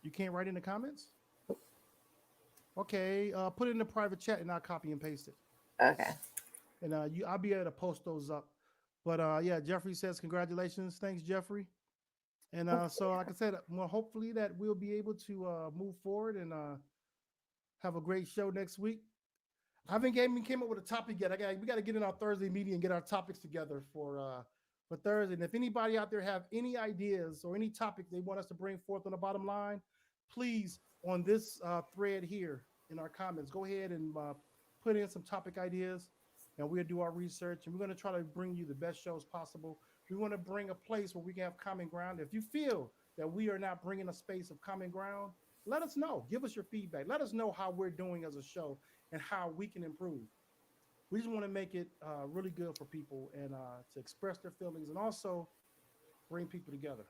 you can't write in the comments? Okay, put it in the private chat and I'll copy and paste it. Okay. And I'll be able to post those up. But yeah, Jeffrey says congratulations. Thanks, Jeffrey. And so, like I said, well, hopefully that we'll be able to move forward and have a great show next week. I haven't even came up with a topic yet. We got to get in our Thursday meeting and get our topics together for Thursday. And if anybody out there have any ideas or any topic they want us to bring forth on the bottom line, please on this thread here in our comments, go ahead and put in some topic ideas, and we'll do our research. And we're going to try to bring you the best shows possible. We want to bring a place where we can have common ground. If you feel that we are not bringing a space of common ground, let us know. Give us your feedback. Let us know how we're doing as a show and how we can improve. We just want to make it really good for people and to express their feelings and also bring people together.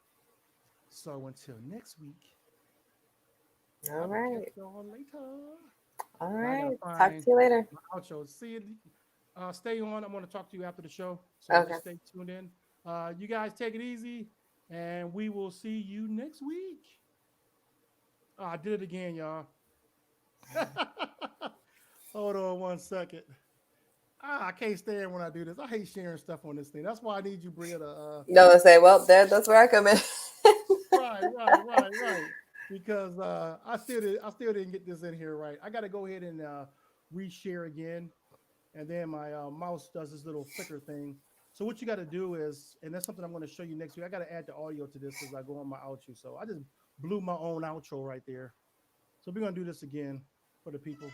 So until next week, I All will catch right. y'all later. All And I gotta right. Talk find to you later. my outro. See you. Stay on. I'm going to talk to you after the show. So Okay. just stay tuned in. You guys take it easy, and we will see you next week. I did it again, y'all. Hold on one 1 second. I can't stand when I do this. I hate sharing stuff on this thing. That's why I need you, Bria, to No, say, well, that's where I come in. right. Because I still didn't get this in here right. I got to go ahead and reshare again, and then my mouse does this little flicker thing. So what you got to do is, and that's something I'm going to show you next week. I got to add the audio to this as I go on my outro. So I just blew my own outro right there. So we're going to do this again for the people.